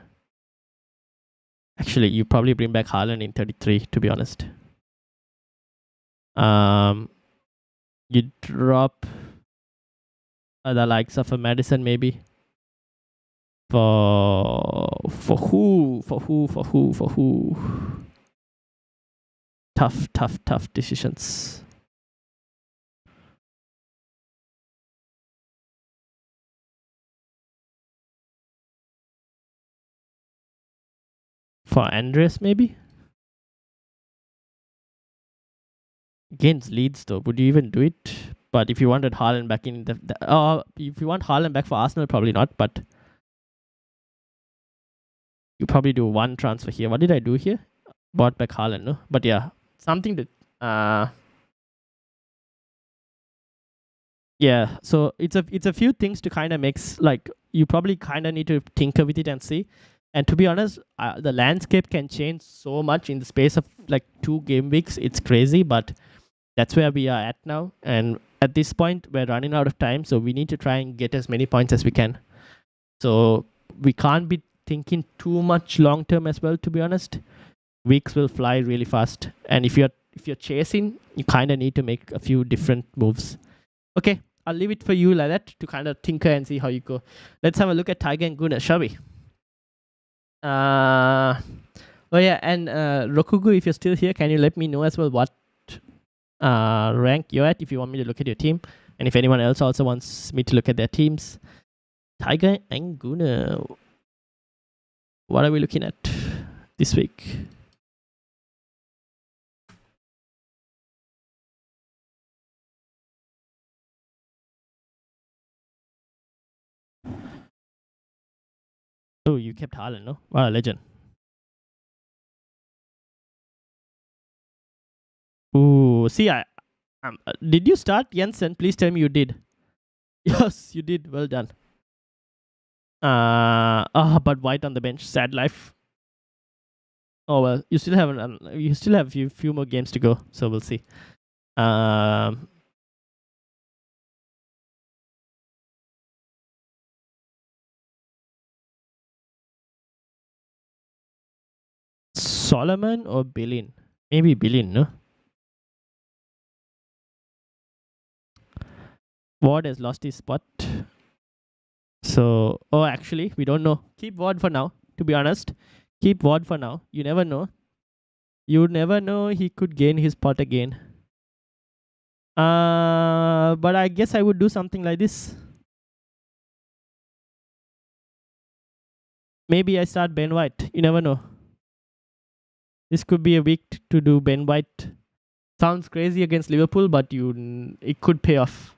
Actually, you probably bring back Haaland in 33, to be honest. You drop the likes of a Madison maybe. For who? Tough decisions. For Andres, maybe? Against Leeds, though, would you even do it? But if you wanted Haaland back in if you want Haaland back for Arsenal, probably not, but you probably do one transfer here. What did I do here? Bought back Haaland, no? But yeah, something that... yeah, so it's a few things to kind of mix. Like, you probably kind of need to tinker with it and see. And to be honest, the landscape can change so much in the space of like 2 game weeks. It's crazy, but that's where we are at now. And at this point, we're running out of time, so we need to try and get as many points as we can. So we can't be thinking too much long term as well, to be honest. Weeks will fly really fast. And if you're chasing, you kind of need to make a few different moves. Okay, I'll leave it for you like that to kind of tinker and see how you go. Let's have a look at Tiger and Gunnar, shall we? Oh yeah, and Rokugu, if you're still here, can you let me know as well what rank you're at if you want me to look at your team. And if anyone else also wants me to look at their teams. Tiger and Guna. What are we looking at this week? Oh, you kept Haaland, no? What a legend. Ooh, see, did you start Jensen? Please tell me you did. Yes, you did. Well done. But White on the bench. Sad life. Oh well, you still have a few more games to go, so we'll see. Solomon or Bilin? Maybe Bilin, no? Ward has lost his spot. So, actually, we don't know. Keep Ward for now, to be honest. Keep Ward for now. You never know. You never know, he could gain his spot again. But I guess I would do something like this. Maybe I start Ben White. You never know. This could be a week to do Ben White. Sounds crazy against Liverpool, but it could pay off.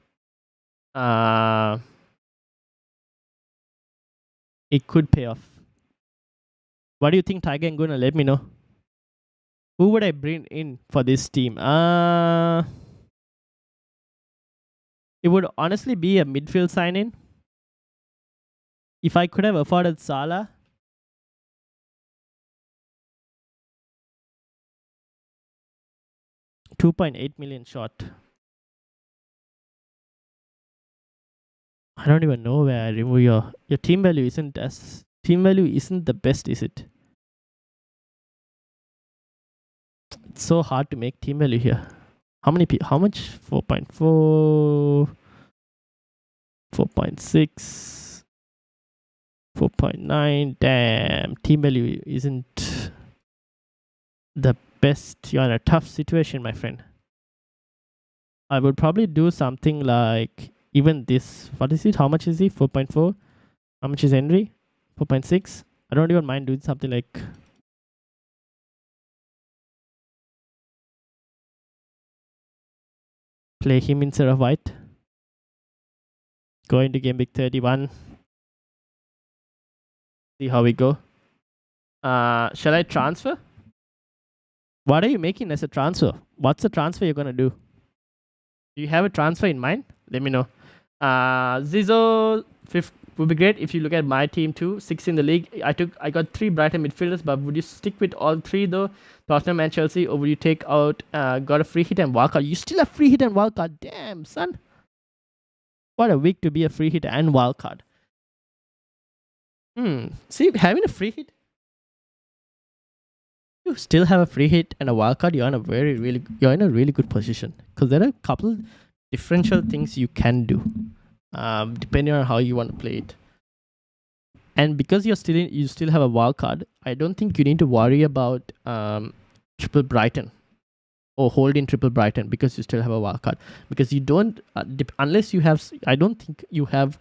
It could pay off. What do you think, Tiger and Guna? Let me know. Who would I bring in for this team? It would honestly be a midfield sign-in. If I could have afforded Salah. $2.8 million short. I don't even know where I remove your team value isn't the best, is it? It's so hard to make team value here. How much? 4.4, 4.6, 4.9. Damn, team value isn't the best. You're in a tough situation, my friend. I would probably do something like even this. What is it? How much is he? 4.4. How much is Henry? 4.6. I don't even mind doing something like play him instead of White. Go into game week 31. See how we go. Shall I transfer? What are you making as a transfer? What's the transfer you're gonna do? Do you have a transfer in mind? Let me know. Zizzo 5th would be great if you look at my team too. 6 in the league. I got 3 Brighton midfielders, but would you stick with all 3 though? Tottenham and Chelsea, or would you take out got a free hit and wildcard? You still have free hit and wildcard. Damn, son. What a week to be a free hit and wildcard. See, having a free hit, you still have a free hit and a wildcard, you're in a really good position, because there are a couple differential things you can do depending on how you want to play it. And because you still have a wildcard, I don't think you need to worry about triple Brighton or holding triple Brighton, because you still have a wildcard, because you don't unless you have, I don't think you have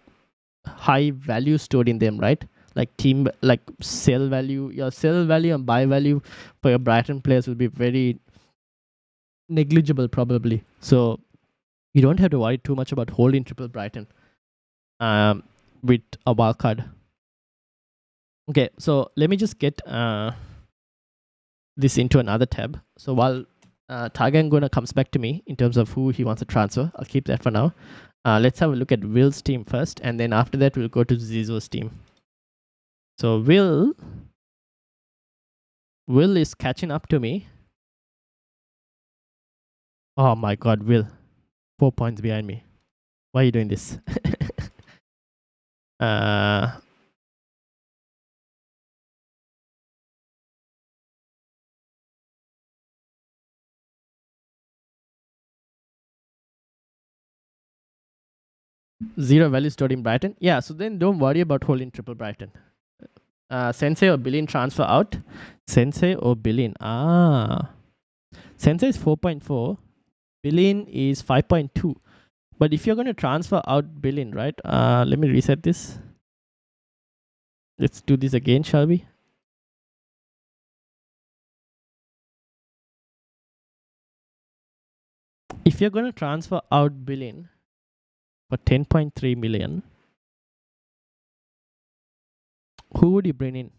high value stored in them, right? Like sell value, your sell value and buy value for your Brighton players will be very negligible probably. So you don't have to worry too much about holding triple Brighton with a wild card. Okay, so let me just get this into another tab. So while Tagan Guna comes back to me in terms of who he wants to transfer, I'll keep that for now. Let's have a look at Will's team first, and then after that we'll go to Zizzo's team. So Will is catching up to me. Oh my god, Will. 4 points behind me. Why are you doing this? Zero value stored in Brighton. Yeah, so then don't worry about holding triple Brighton. Sensei or Billion transfer out. Sensei or Billion. Sensei is 4.4. Billion is 5.2. But if you're going to transfer out Billion, right? Let me reset this. Let's do this again, shall we? If you're going to transfer out Billion for 10.3 million, who would you bring in?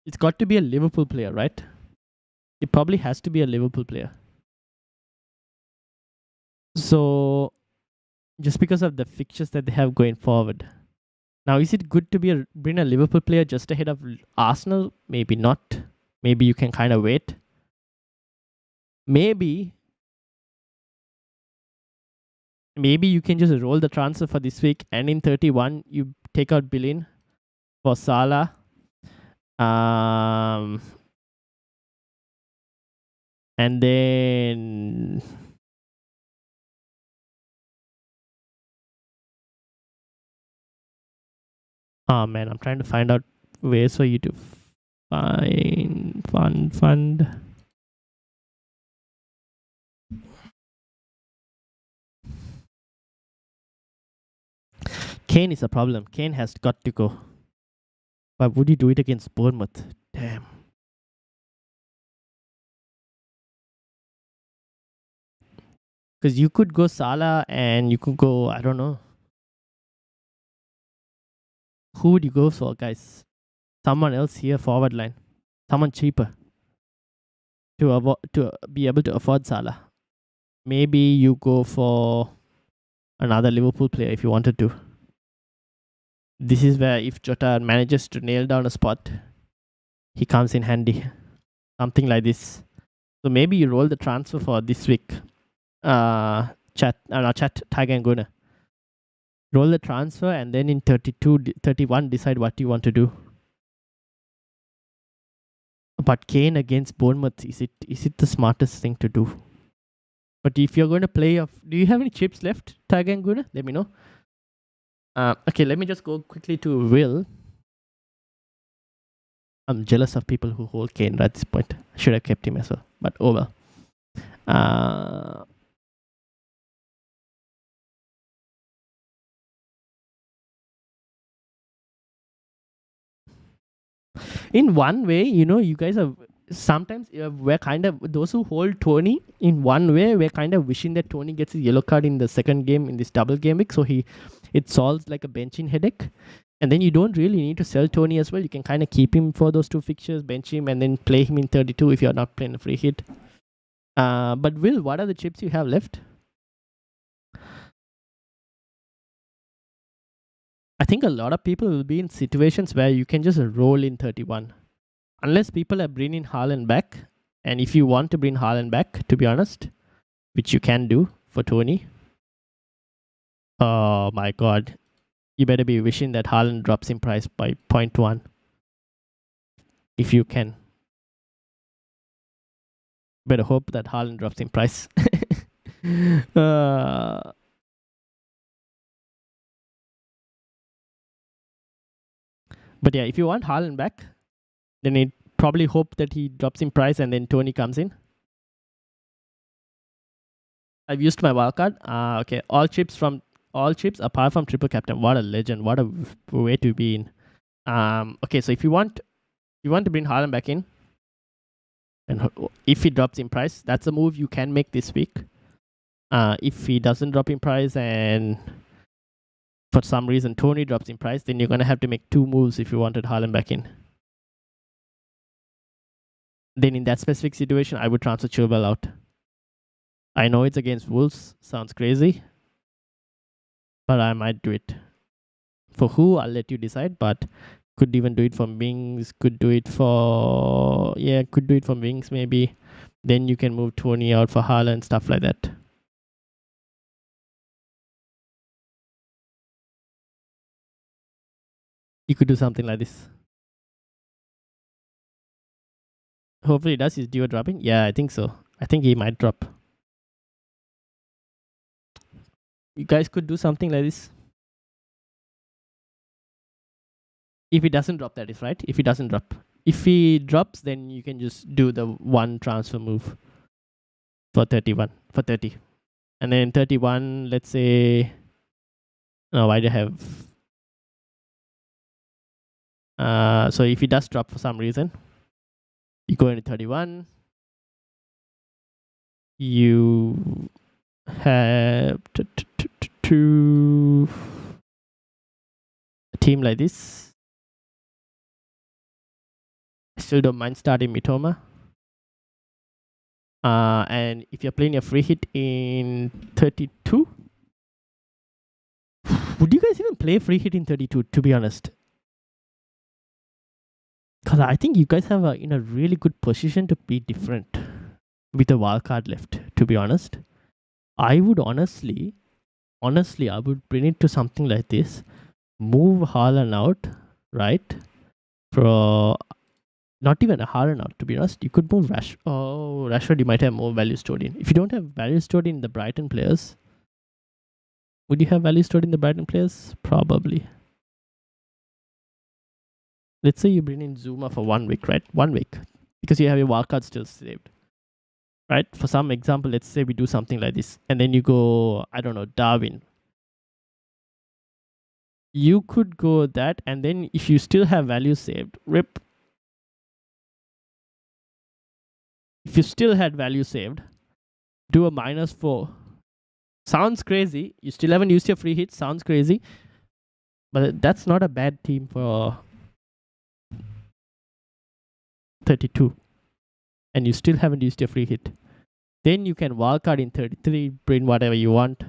It's got to be a Liverpool player, right? It probably has to be a Liverpool player. So, just because of the fixtures that they have going forward. Now, is it good to bring a Liverpool player just ahead of Arsenal? Maybe not. Maybe you can kind of wait. Maybe you can just roll the transfer for this week, and in 31 you take out Billion for Salah. And then oh man, I'm trying to find out ways for you to fund. Kane is a problem. Kane has got to go. But would you do it against Bournemouth? Damn. Because you could go Salah and you could go, I don't know. Who would you go for, guys? Someone else here, forward line. Someone cheaper to be able to afford Salah. Maybe you go for another Liverpool player if you wanted to. This is where if Jota manages to nail down a spot, he comes in handy. Something like this. So maybe you roll the transfer for this week. Chat Tiger and Guna. Roll the transfer and then in 31 decide what you want to do. But Kane against Bournemouth, is it the smartest thing to do? But if you're going to play do you have any chips left, Tiger and Guna? Let me know. Okay, let me just go quickly to Will. I'm jealous of people who hold Kane at this point. I should have kept him as well. But oh well. In one way, you guys are sometimes we're kind of those who hold Tony. In one way, we're kind of wishing that Tony gets his yellow card in the second game in this double game week, so it solves like a benching headache. And then you don't really need to sell Tony as well. You can kind of keep him for those two fixtures, bench him, and then play him in 32 if you're not playing a free hit. But Will, what are the chips you have left? I think a lot of people will be in situations where you can just roll in 31. Unless people are bringing Haaland back. And if you want to bring Haaland back, to be honest, which you can do for Tony. Oh my god. You better be wishing that Haaland drops in price by 0.1. If you can. Better hope that Haaland drops in price. But yeah, if you want Haaland back, then it probably hope that he drops in price and then Tony comes in. I've used my wildcard. Okay, all chips apart from triple captain. What a legend! What a way to be in. Okay, so if you want to bring Haaland back in, and if he drops in price, that's a move you can make this week. If he doesn't drop in price and for some reason Tony drops in price, then you're gonna have to make two moves if you wanted Haaland back in. Then in that specific situation, I would transfer Chilwell out. I know it's against Wolves, sounds crazy, but I might do it. For who, I'll let you decide, but could even do it from wings, could do it from wings maybe. Then you can move Tony out for Haaland, stuff like that. You could do something like this. Hopefully it does. Is Dio dropping? Yeah, I think so. I think he might drop. You guys could do something like this. If he doesn't drop, that is right. If he doesn't drop. If he drops, then you can just do the one transfer move. for 31, for 30. And then 31, let's say, no, why do I have, so if it does drop for some reason, you go into 31, you have to a team like this. I still don't mind starting Mitoma. And if you're playing a free hit in 32, would you guys even play free hit in 32, to be honest? Because I think you guys have in a really good position to be different with a wild card left, to be honest. I would honestly, I would bring it to something like this. Move Haaland out, right? For not even a Haaland out, to be honest. You could move Rashford. Oh, Rashford, you might have more value stored in. If you don't have value stored in the Brighton players, would you have value stored in the Brighton players? Probably. Let's say you bring in Zuma for 1 week, right? 1 week. Because you have your wildcard still saved. Right? For some example, let's say we do something like this. And then you go, I don't know, Darwin. You could go that. And then if you still have value saved, rip. If you still had value saved, do a -4. Sounds crazy. You still haven't used your free hit. Sounds crazy. But that's not a bad team for 32. And you still haven't used your free hit. Then you can wildcard in 33, bring whatever you want.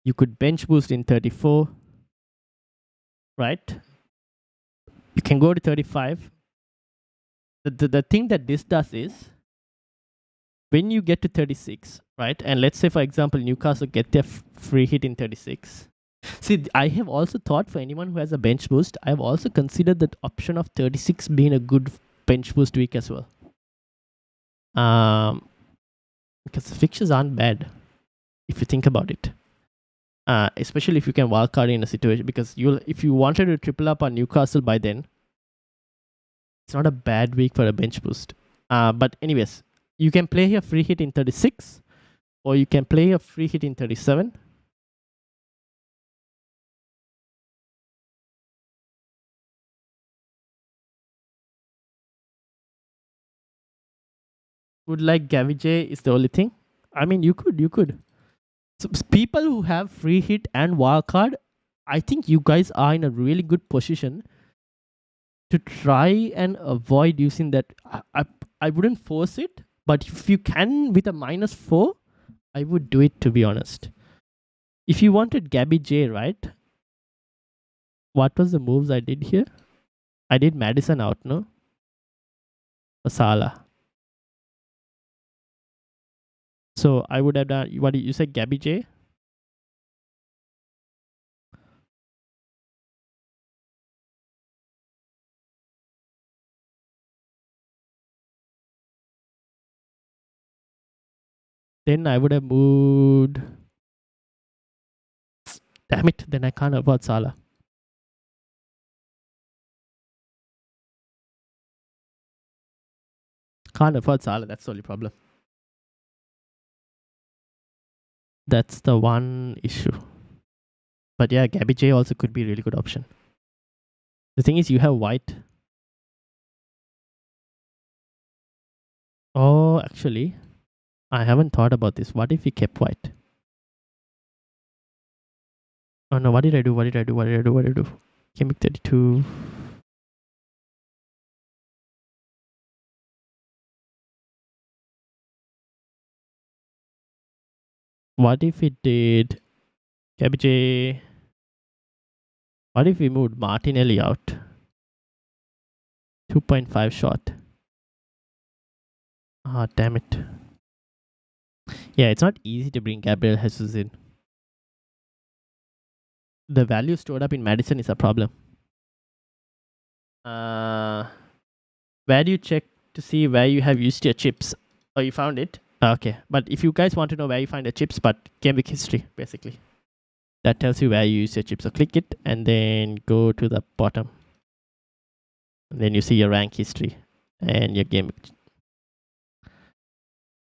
You could bench boost in 34. Right? You can go to 35. The thing that this does is, when you get to 36, right? And let's say, for example, Newcastle get their free hit in 36. See, I have also thought for anyone who has a bench boost, I have also considered that option of 36 being a good bench boost week as well. Because the fixtures aren't bad, if you think about it. Especially if you can wildcard in a situation, because if you wanted to triple up on Newcastle by then, it's not a bad week for a bench boost. But anyways, you can play your free hit in 36, or you can play a free hit in 37. Would like Gavi J is the only thing. I mean, you could. So people who have free hit and wildcard, I think you guys are in a really good position to try and avoid using that. I wouldn't force it, but if you can with a -4, I would do it, to be honest. If you wanted Gabby J, right? What was the moves I did here? I did Madison out, no? Salah. So I would have done, what did you say, Gabby J? Then I would have moved. Damn it, then I can't afford Salah. Can't afford Salah, that's the only problem. That's the one issue. But yeah, Gabby J also could be a really good option. The thing is, you have White. Oh, actually, I haven't thought about this. What if we kept White? Oh no, what did I do? Gameweek 32. What if we did Gabby J? What if we moved Martinelli out? 2.5 short. Ah, damn it. Yeah, it's not easy to bring Gabriel Jesus in. The value stored up in Madison is a problem. Where do you check to see where you have used your chips? Oh, you found it? Okay, but if you guys want to know where you find the chips, but Gameweek history, basically. That tells you where you use your chips. So click it and then go to the bottom. And then you see your rank history and your game.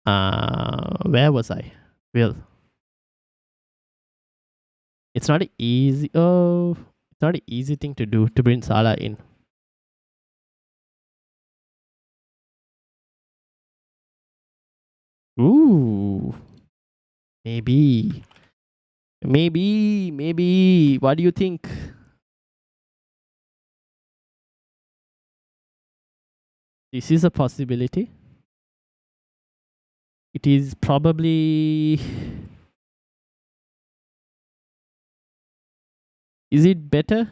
Where was I? Well, it's not an easy. Oh, it's not an easy thing to do to bring Salah in. Ooh, maybe. What do you think? This is a possibility. It is probably. Is it better?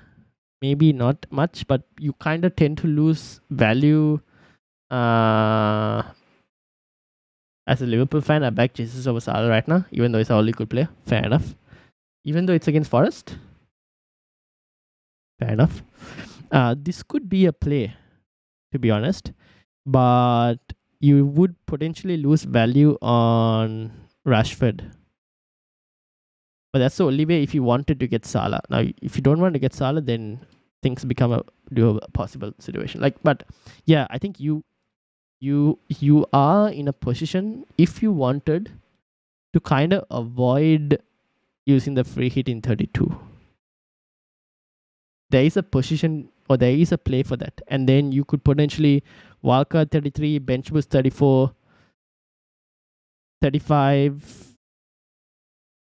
Maybe not much, but you kind of tend to lose value. As a Liverpool fan, I back Jesus over Salah right now, even though he's our only good player. Fair enough. Even though it's against Forest. Fair enough. This could be a play, to be honest, but you would potentially lose value on Rashford. But that's the only way if you wanted to get Salah. Now, if you don't want to get Salah, then things become a possible situation. But yeah, I think you are in a position, if you wanted, to kind of avoid using the free hit in 32. There is a position or there is a play for that, and then you could potentially wildcard 33, bench boost 34, 35,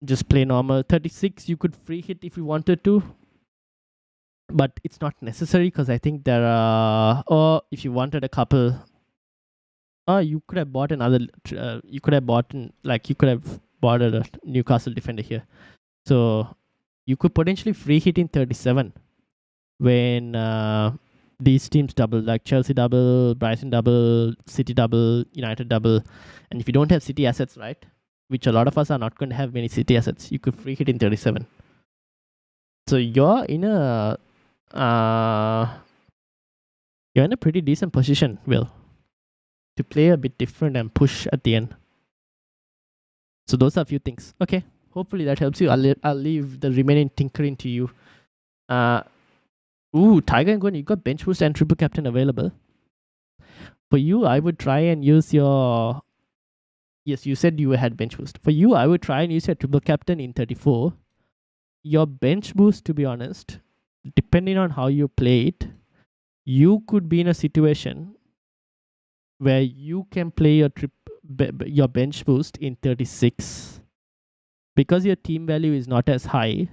just play normal. 36 you could free hit if you wanted to, but it's not necessary because I think there are, or if you wanted a couple, you could have bought another, you could have bought a Newcastle defender here, so you could potentially free hit in 37 when these teams double, like Chelsea double, Brighton double, City double, United double. And if you don't have City assets, right, which a lot of us are not going to have many City assets, you could free hit in 37. So you're in a pretty decent position, Will, to play a bit different and push at the end. So those are a few things. Okay, hopefully that helps you. I'll leave the remaining tinkering to you. Tiger and Gwen, you got bench boost and triple captain available. For you, I would try and use your. Yes, you said you had bench boost. For you, I would try and use your triple captain in 34. Your bench boost, to be honest, depending on how you play it, you could be in a situation where you can play your bench boost in 36. Because your team value is not as high,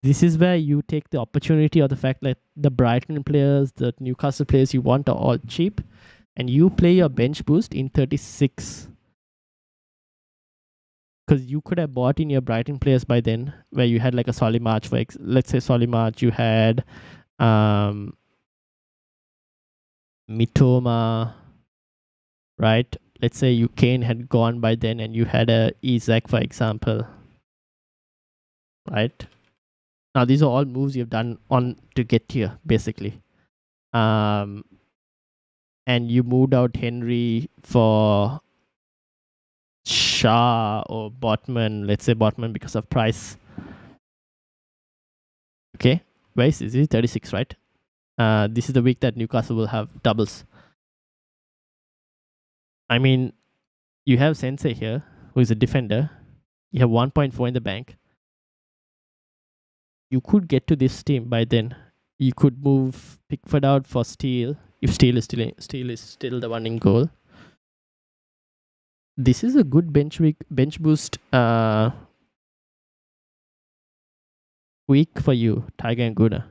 this is where you take the opportunity of the fact that the Brighton players, the Newcastle players you want are all cheap, and you play your bench boost in 36. Because you could have bought in your Brighton players by then, where you had like a Solimarch, let's say Solimarch, you had Mitoma, right? Let's say Kane had gone by then and you had a Isak, for example, right? Now, these are all moves you've done on to get here, basically. And you moved out Henry for Shah or Botman. Let's say Botman because of price. Okay, where is this? 36, right? This is the week that Newcastle will have doubles. I mean, you have Sensei here, who is a defender. You have 1.4 in the bank. You could get to this team by then. You could move Pickford out for Steele, if Steele is still the one in goal. This is a good bench boost week for you, Tiger and Guna.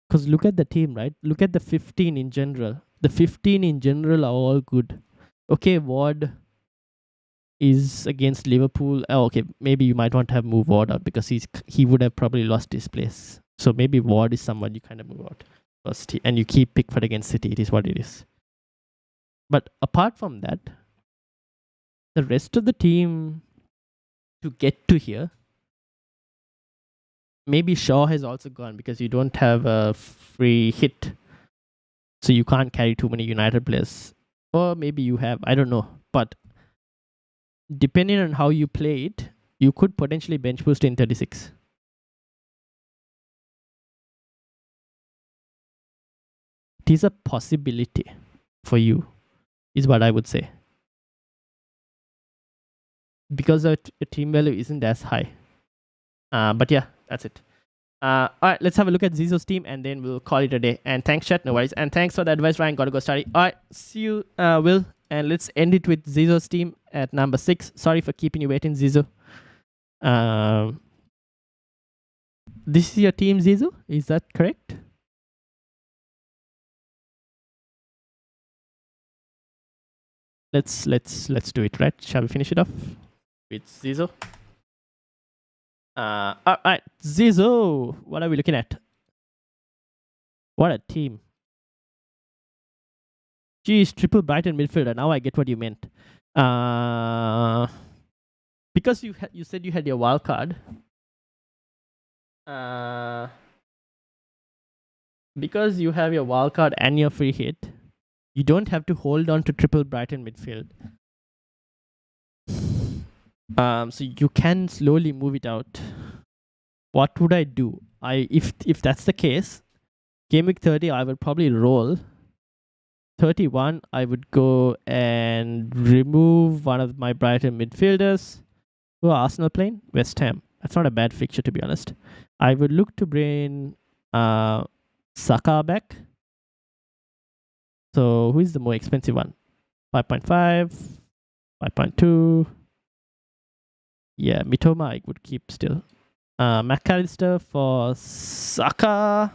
Because look at the team, right? Look at the 15 in general. The 15 in general are all good. Okay, Ward is against Liverpool. Oh, okay, maybe you might want to have move Ward out because he would have probably lost his place. So maybe Ward is someone you kind of move out first, and you keep Pickford against City. It is what it is. But apart from that, the rest of the team to get to here, maybe Shaw has also gone because you don't have a free hit, so you can't carry too many United players. Or maybe you have, I don't know. But depending on how you play it, you could potentially bench boost in 36. It is a possibility for you, is what I would say. because the team value isn't as high. But yeah, that's it. All right, let's have a look at Zizo's team and then we'll call it a day. And thanks, chat. No worries. And thanks for the advice, Ryan. Gotta go study. All right, see you, Will. And let's end it with Zizo's team at number 6. Sorry for keeping you waiting, Zizo. This is your team, Zizo? Is that correct? Let's do it, right? Shall we finish it off with Zizo? All right, Zizo. What are we looking at? What a team. Geez, triple Brighton midfielder. Now I get what you meant. Because you said you had your wild card. Because you have your wild card and your free hit, you don't have to hold on to triple Brighton midfield. So you can slowly move it out. What would I do? If that's the case, game week 30 I would probably roll. 31 I would go and remove one of my Brighton midfielders. Who are Arsenal playing? West Ham. That's not a bad fixture, to be honest. I would look to bring Saka back. So who is the more expensive one? 5.5, 5.2. Yeah, Mitoma I would keep still. McAllister for Saka.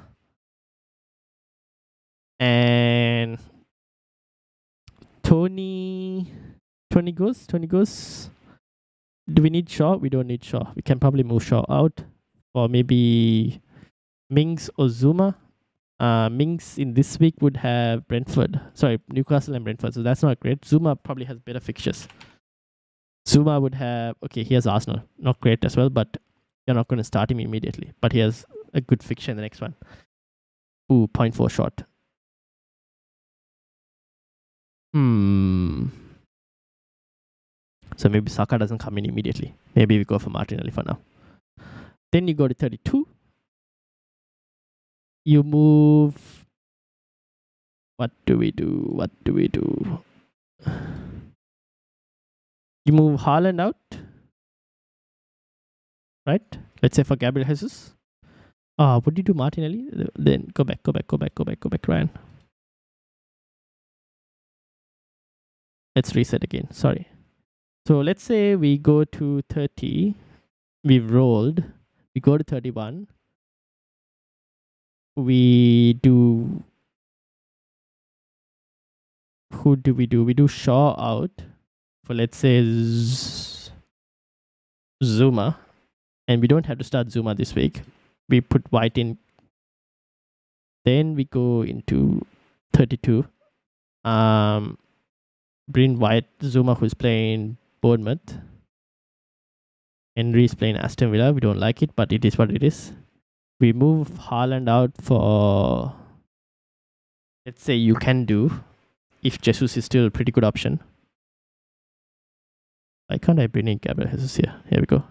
And Tony goes. Do we need Shaw? We don't need Shaw. We can probably move Shaw out. Or maybe Mings or Zuma. Mings in this week would have Newcastle and Brentford. So that's not great. Zuma probably has better fixtures. Zuma would have... Okay, he has Arsenal. Not great as well, but you're not going to start him immediately. But he has a good fixture in the next one. Ooh, 0.4 shot. So maybe Saka doesn't come in immediately. Maybe we go for Martinelli for now. Then you go to 32. You move... What do we do? You move Haaland out. Right? Let's say for Gabriel Jesus. Would you do Martinelli? Then go back, Ryan. Let's reset again. Sorry. So let's say we go to 30. We've rolled. We go to 31. We do... Who do? We do Shaw out for, let's say, Zuma. And we don't have to start Zuma this week. We put White in. Then we go into 32. Bring White, Zuma, who's playing Bournemouth. Henry's playing Aston Villa. We don't like it, but it is what it is. We move Haaland out for... Let's say you can do... If Jesus is still a pretty good option. Why can't I bring in Gabriel Jesus here? Here we go.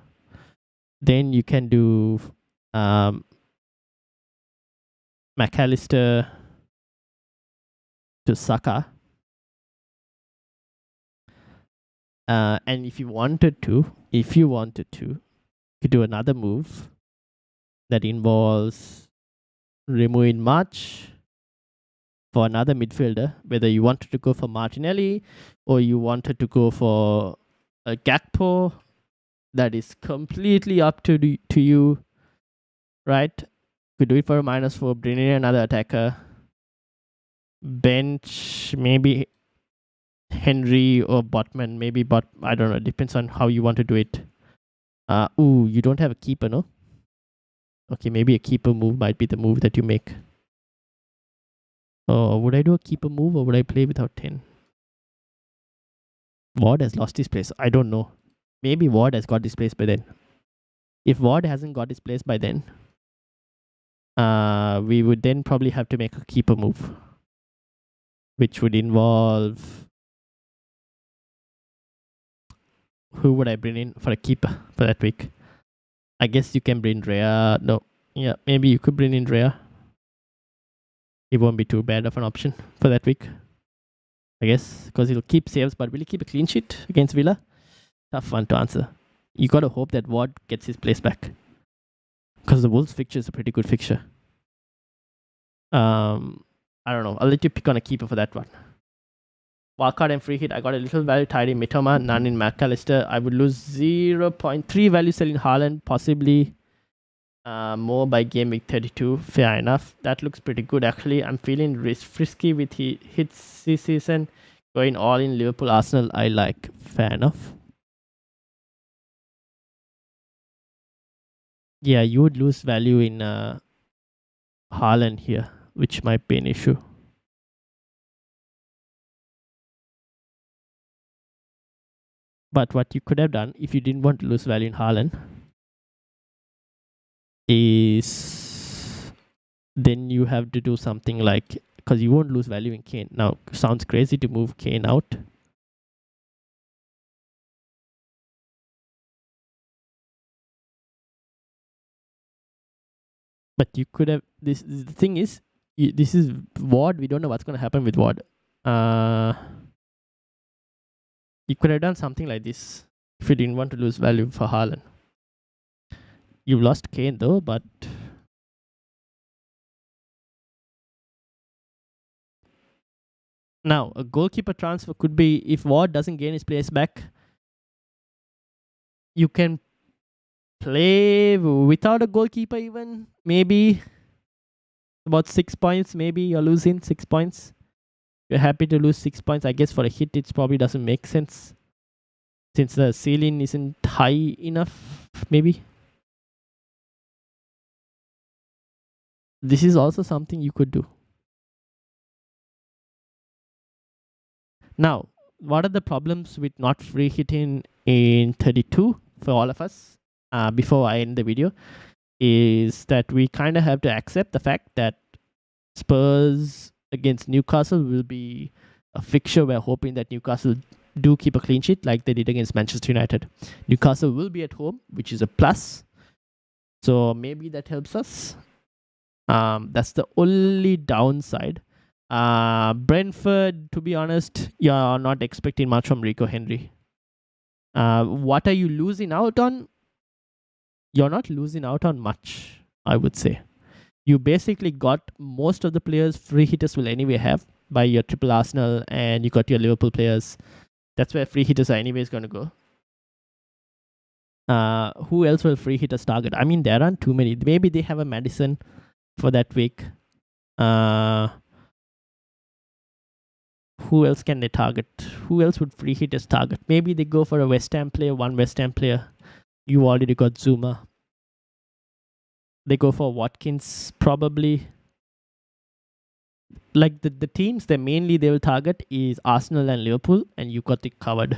Then you can do McAllister to Saka. And if you wanted to, you could do another move that involves removing March for another midfielder, whether you wanted to go for Martinelli or you wanted to go for a Gakpo. That is completely up to you, right? Could do it for a -4, bring in another attacker, bench maybe Henry or Botman, maybe I don't know, depends on how you want to do it. You don't have a keeper, no? Okay, maybe a keeper move might be the move that you make. Would I do a keeper move or would I play without 10? Ward has lost his place. I don't know. Maybe Ward has got his place by then. If Ward hasn't got his place by then, we would then probably have to make a keeper move, which would involve... Who would I bring in for a keeper for that week? I guess you can bring Rea. No. Yeah, maybe you could bring in Rea. It won't be too bad of an option for that week, I guess, because it'll keep saves, but will it keep a clean sheet against Villa? Tough one to answer. You got to hope that Ward gets his place back, because the Wolves fixture is a pretty good fixture. I don't know. I'll let you pick on a keeper for that one. Wildcard and free hit. I got a little value tied in Mitoma, none in McAllister. I would lose 0.3 value selling Haaland, possibly more by game week 32. Fair enough. That looks pretty good actually. I'm feeling frisky with hits this season. Going all in Liverpool, Arsenal, I like. Fair enough. Yeah, you would lose value in Haaland here, which might be an issue. But what you could have done if you didn't want to lose value in Haaland is then you have to do something like, because you won't lose value in Kane. Now, sounds crazy to move Kane out. But you could have, the thing is, this is Ward. We don't know what's going to happen with Ward. You could have done something like this if you didn't want to lose value for Haaland. You lost Kane though, but now a goalkeeper transfer could be, if Ward doesn't gain his place back, you can play without a goalkeeper even. Maybe about 6 points. Maybe you're losing 6 points. You're happy to lose 6 points. I guess for a hit, it probably doesn't make sense since the ceiling isn't high enough. Maybe this is also something you could do. Now, what are the problems with not free hitting in 32 for all of us? Before I end the video, is that we kind of have to accept the fact that Spurs against Newcastle will be a fixture. We're hoping that Newcastle do keep a clean sheet like they did against Manchester United. Newcastle will be at home, which is a plus. So maybe that helps us. That's the only downside. Brentford, to be honest, you're not expecting much from Rico Henry. What are you losing out on? You're not losing out on much, I would say. You basically got most of the players free hitters will anyway have by your triple Arsenal, and you got your Liverpool players. That's where free hitters are anyways going to go. Who else will free hitters target? I mean, there aren't too many. Maybe they have a Madison for that week. Who else can they target? Who else would free hitters target? Maybe they go for a West Ham player, one West Ham player. You already got Zuma. They go for Watkins, probably. Like the teams that mainly they will target is Arsenal and Liverpool, and you got it covered.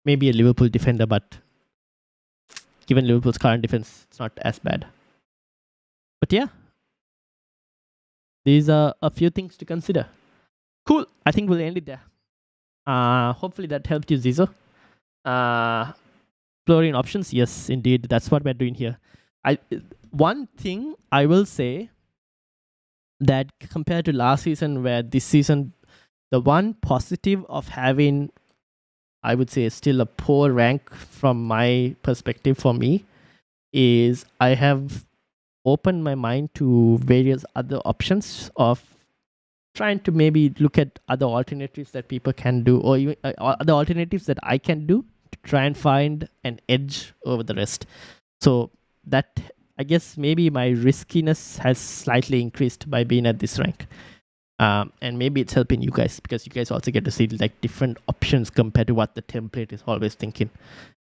Maybe a Liverpool defender, but given Liverpool's current defense, it's not as bad. But yeah, these are a few things to consider. Cool. I think we'll end it there. Hopefully that helped you, Zizo. Exploring options, yes, indeed. That's what we're doing here. One thing I will say that compared to last season, where this season, the one positive of having, I would say, still a poor rank from my perspective for me, is I have opened my mind to various other options of trying to maybe look at other alternatives that people can do, or even other alternatives that I can do to try and find an edge over the rest. So that, I guess, maybe my riskiness has slightly increased by being at this rank. And maybe it's helping you guys, because you guys also get to see like different options compared to what the template is always thinking.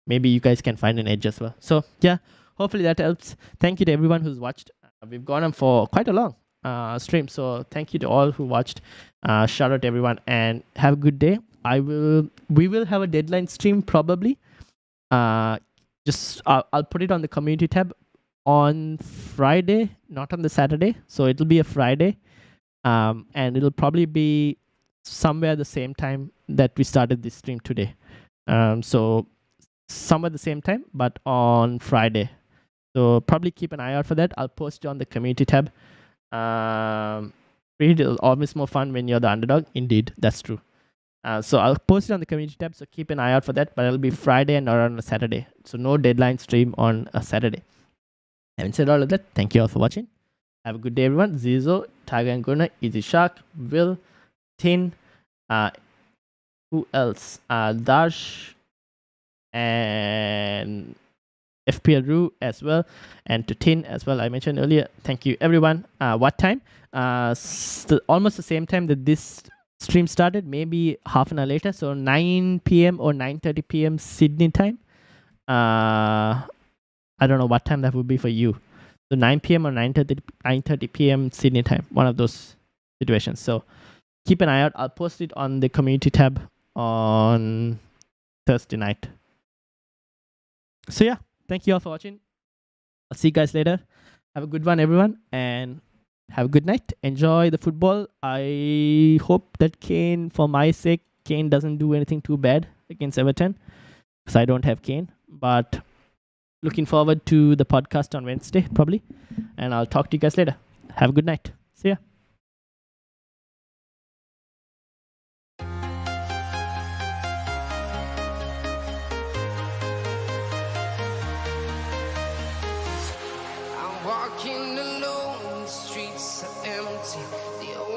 Maybe you guys can find an edge as well. So yeah, hopefully that helps. Thank you to everyone who's watched. We've gone on for quite a long stream, so thank you to all who watched. Shout out to everyone and have a good day. We will have a deadline stream probably. I'll put it on the community tab on Friday, not on the Saturday. So it'll be a Friday. And it'll probably be somewhere the same time that we started this stream today. So somewhere the same time, but on Friday. So probably keep an eye out for that. I'll post it on the community tab. It's always more fun when you're the underdog. Indeed, that's true. So I'll post it on the community tab, so keep an eye out for that. But it'll be Friday and not on a Saturday. So no deadline stream on a Saturday. Having said all of that, thank you all for watching. Have a good day, everyone. Zizo, Tiger and Guna, Easy Shark, Will, Tin, who else? Darsh, and FPL Ru as well, and to Tin as well. I mentioned earlier. Thank you, everyone. What time? Almost the same time that this stream started, maybe half an hour later. So 9 p.m. or 9:30 p.m. Sydney time. I don't know what time that would be for you. So 9 p.m. or 9:30 p.m. Sydney time. One of those situations. So keep an eye out. I'll post it on the community tab on Thursday night. So yeah, thank you all for watching. I'll see you guys later. Have a good one, everyone, and have a good night. Enjoy the football. I hope that Kane, for my sake, Kane doesn't do anything too bad against Everton, because I don't have Kane. But looking forward to the podcast on Wednesday, probably. And I'll talk to you guys later. Have a good night. See ya. I'm walking alone, the streets are empty. The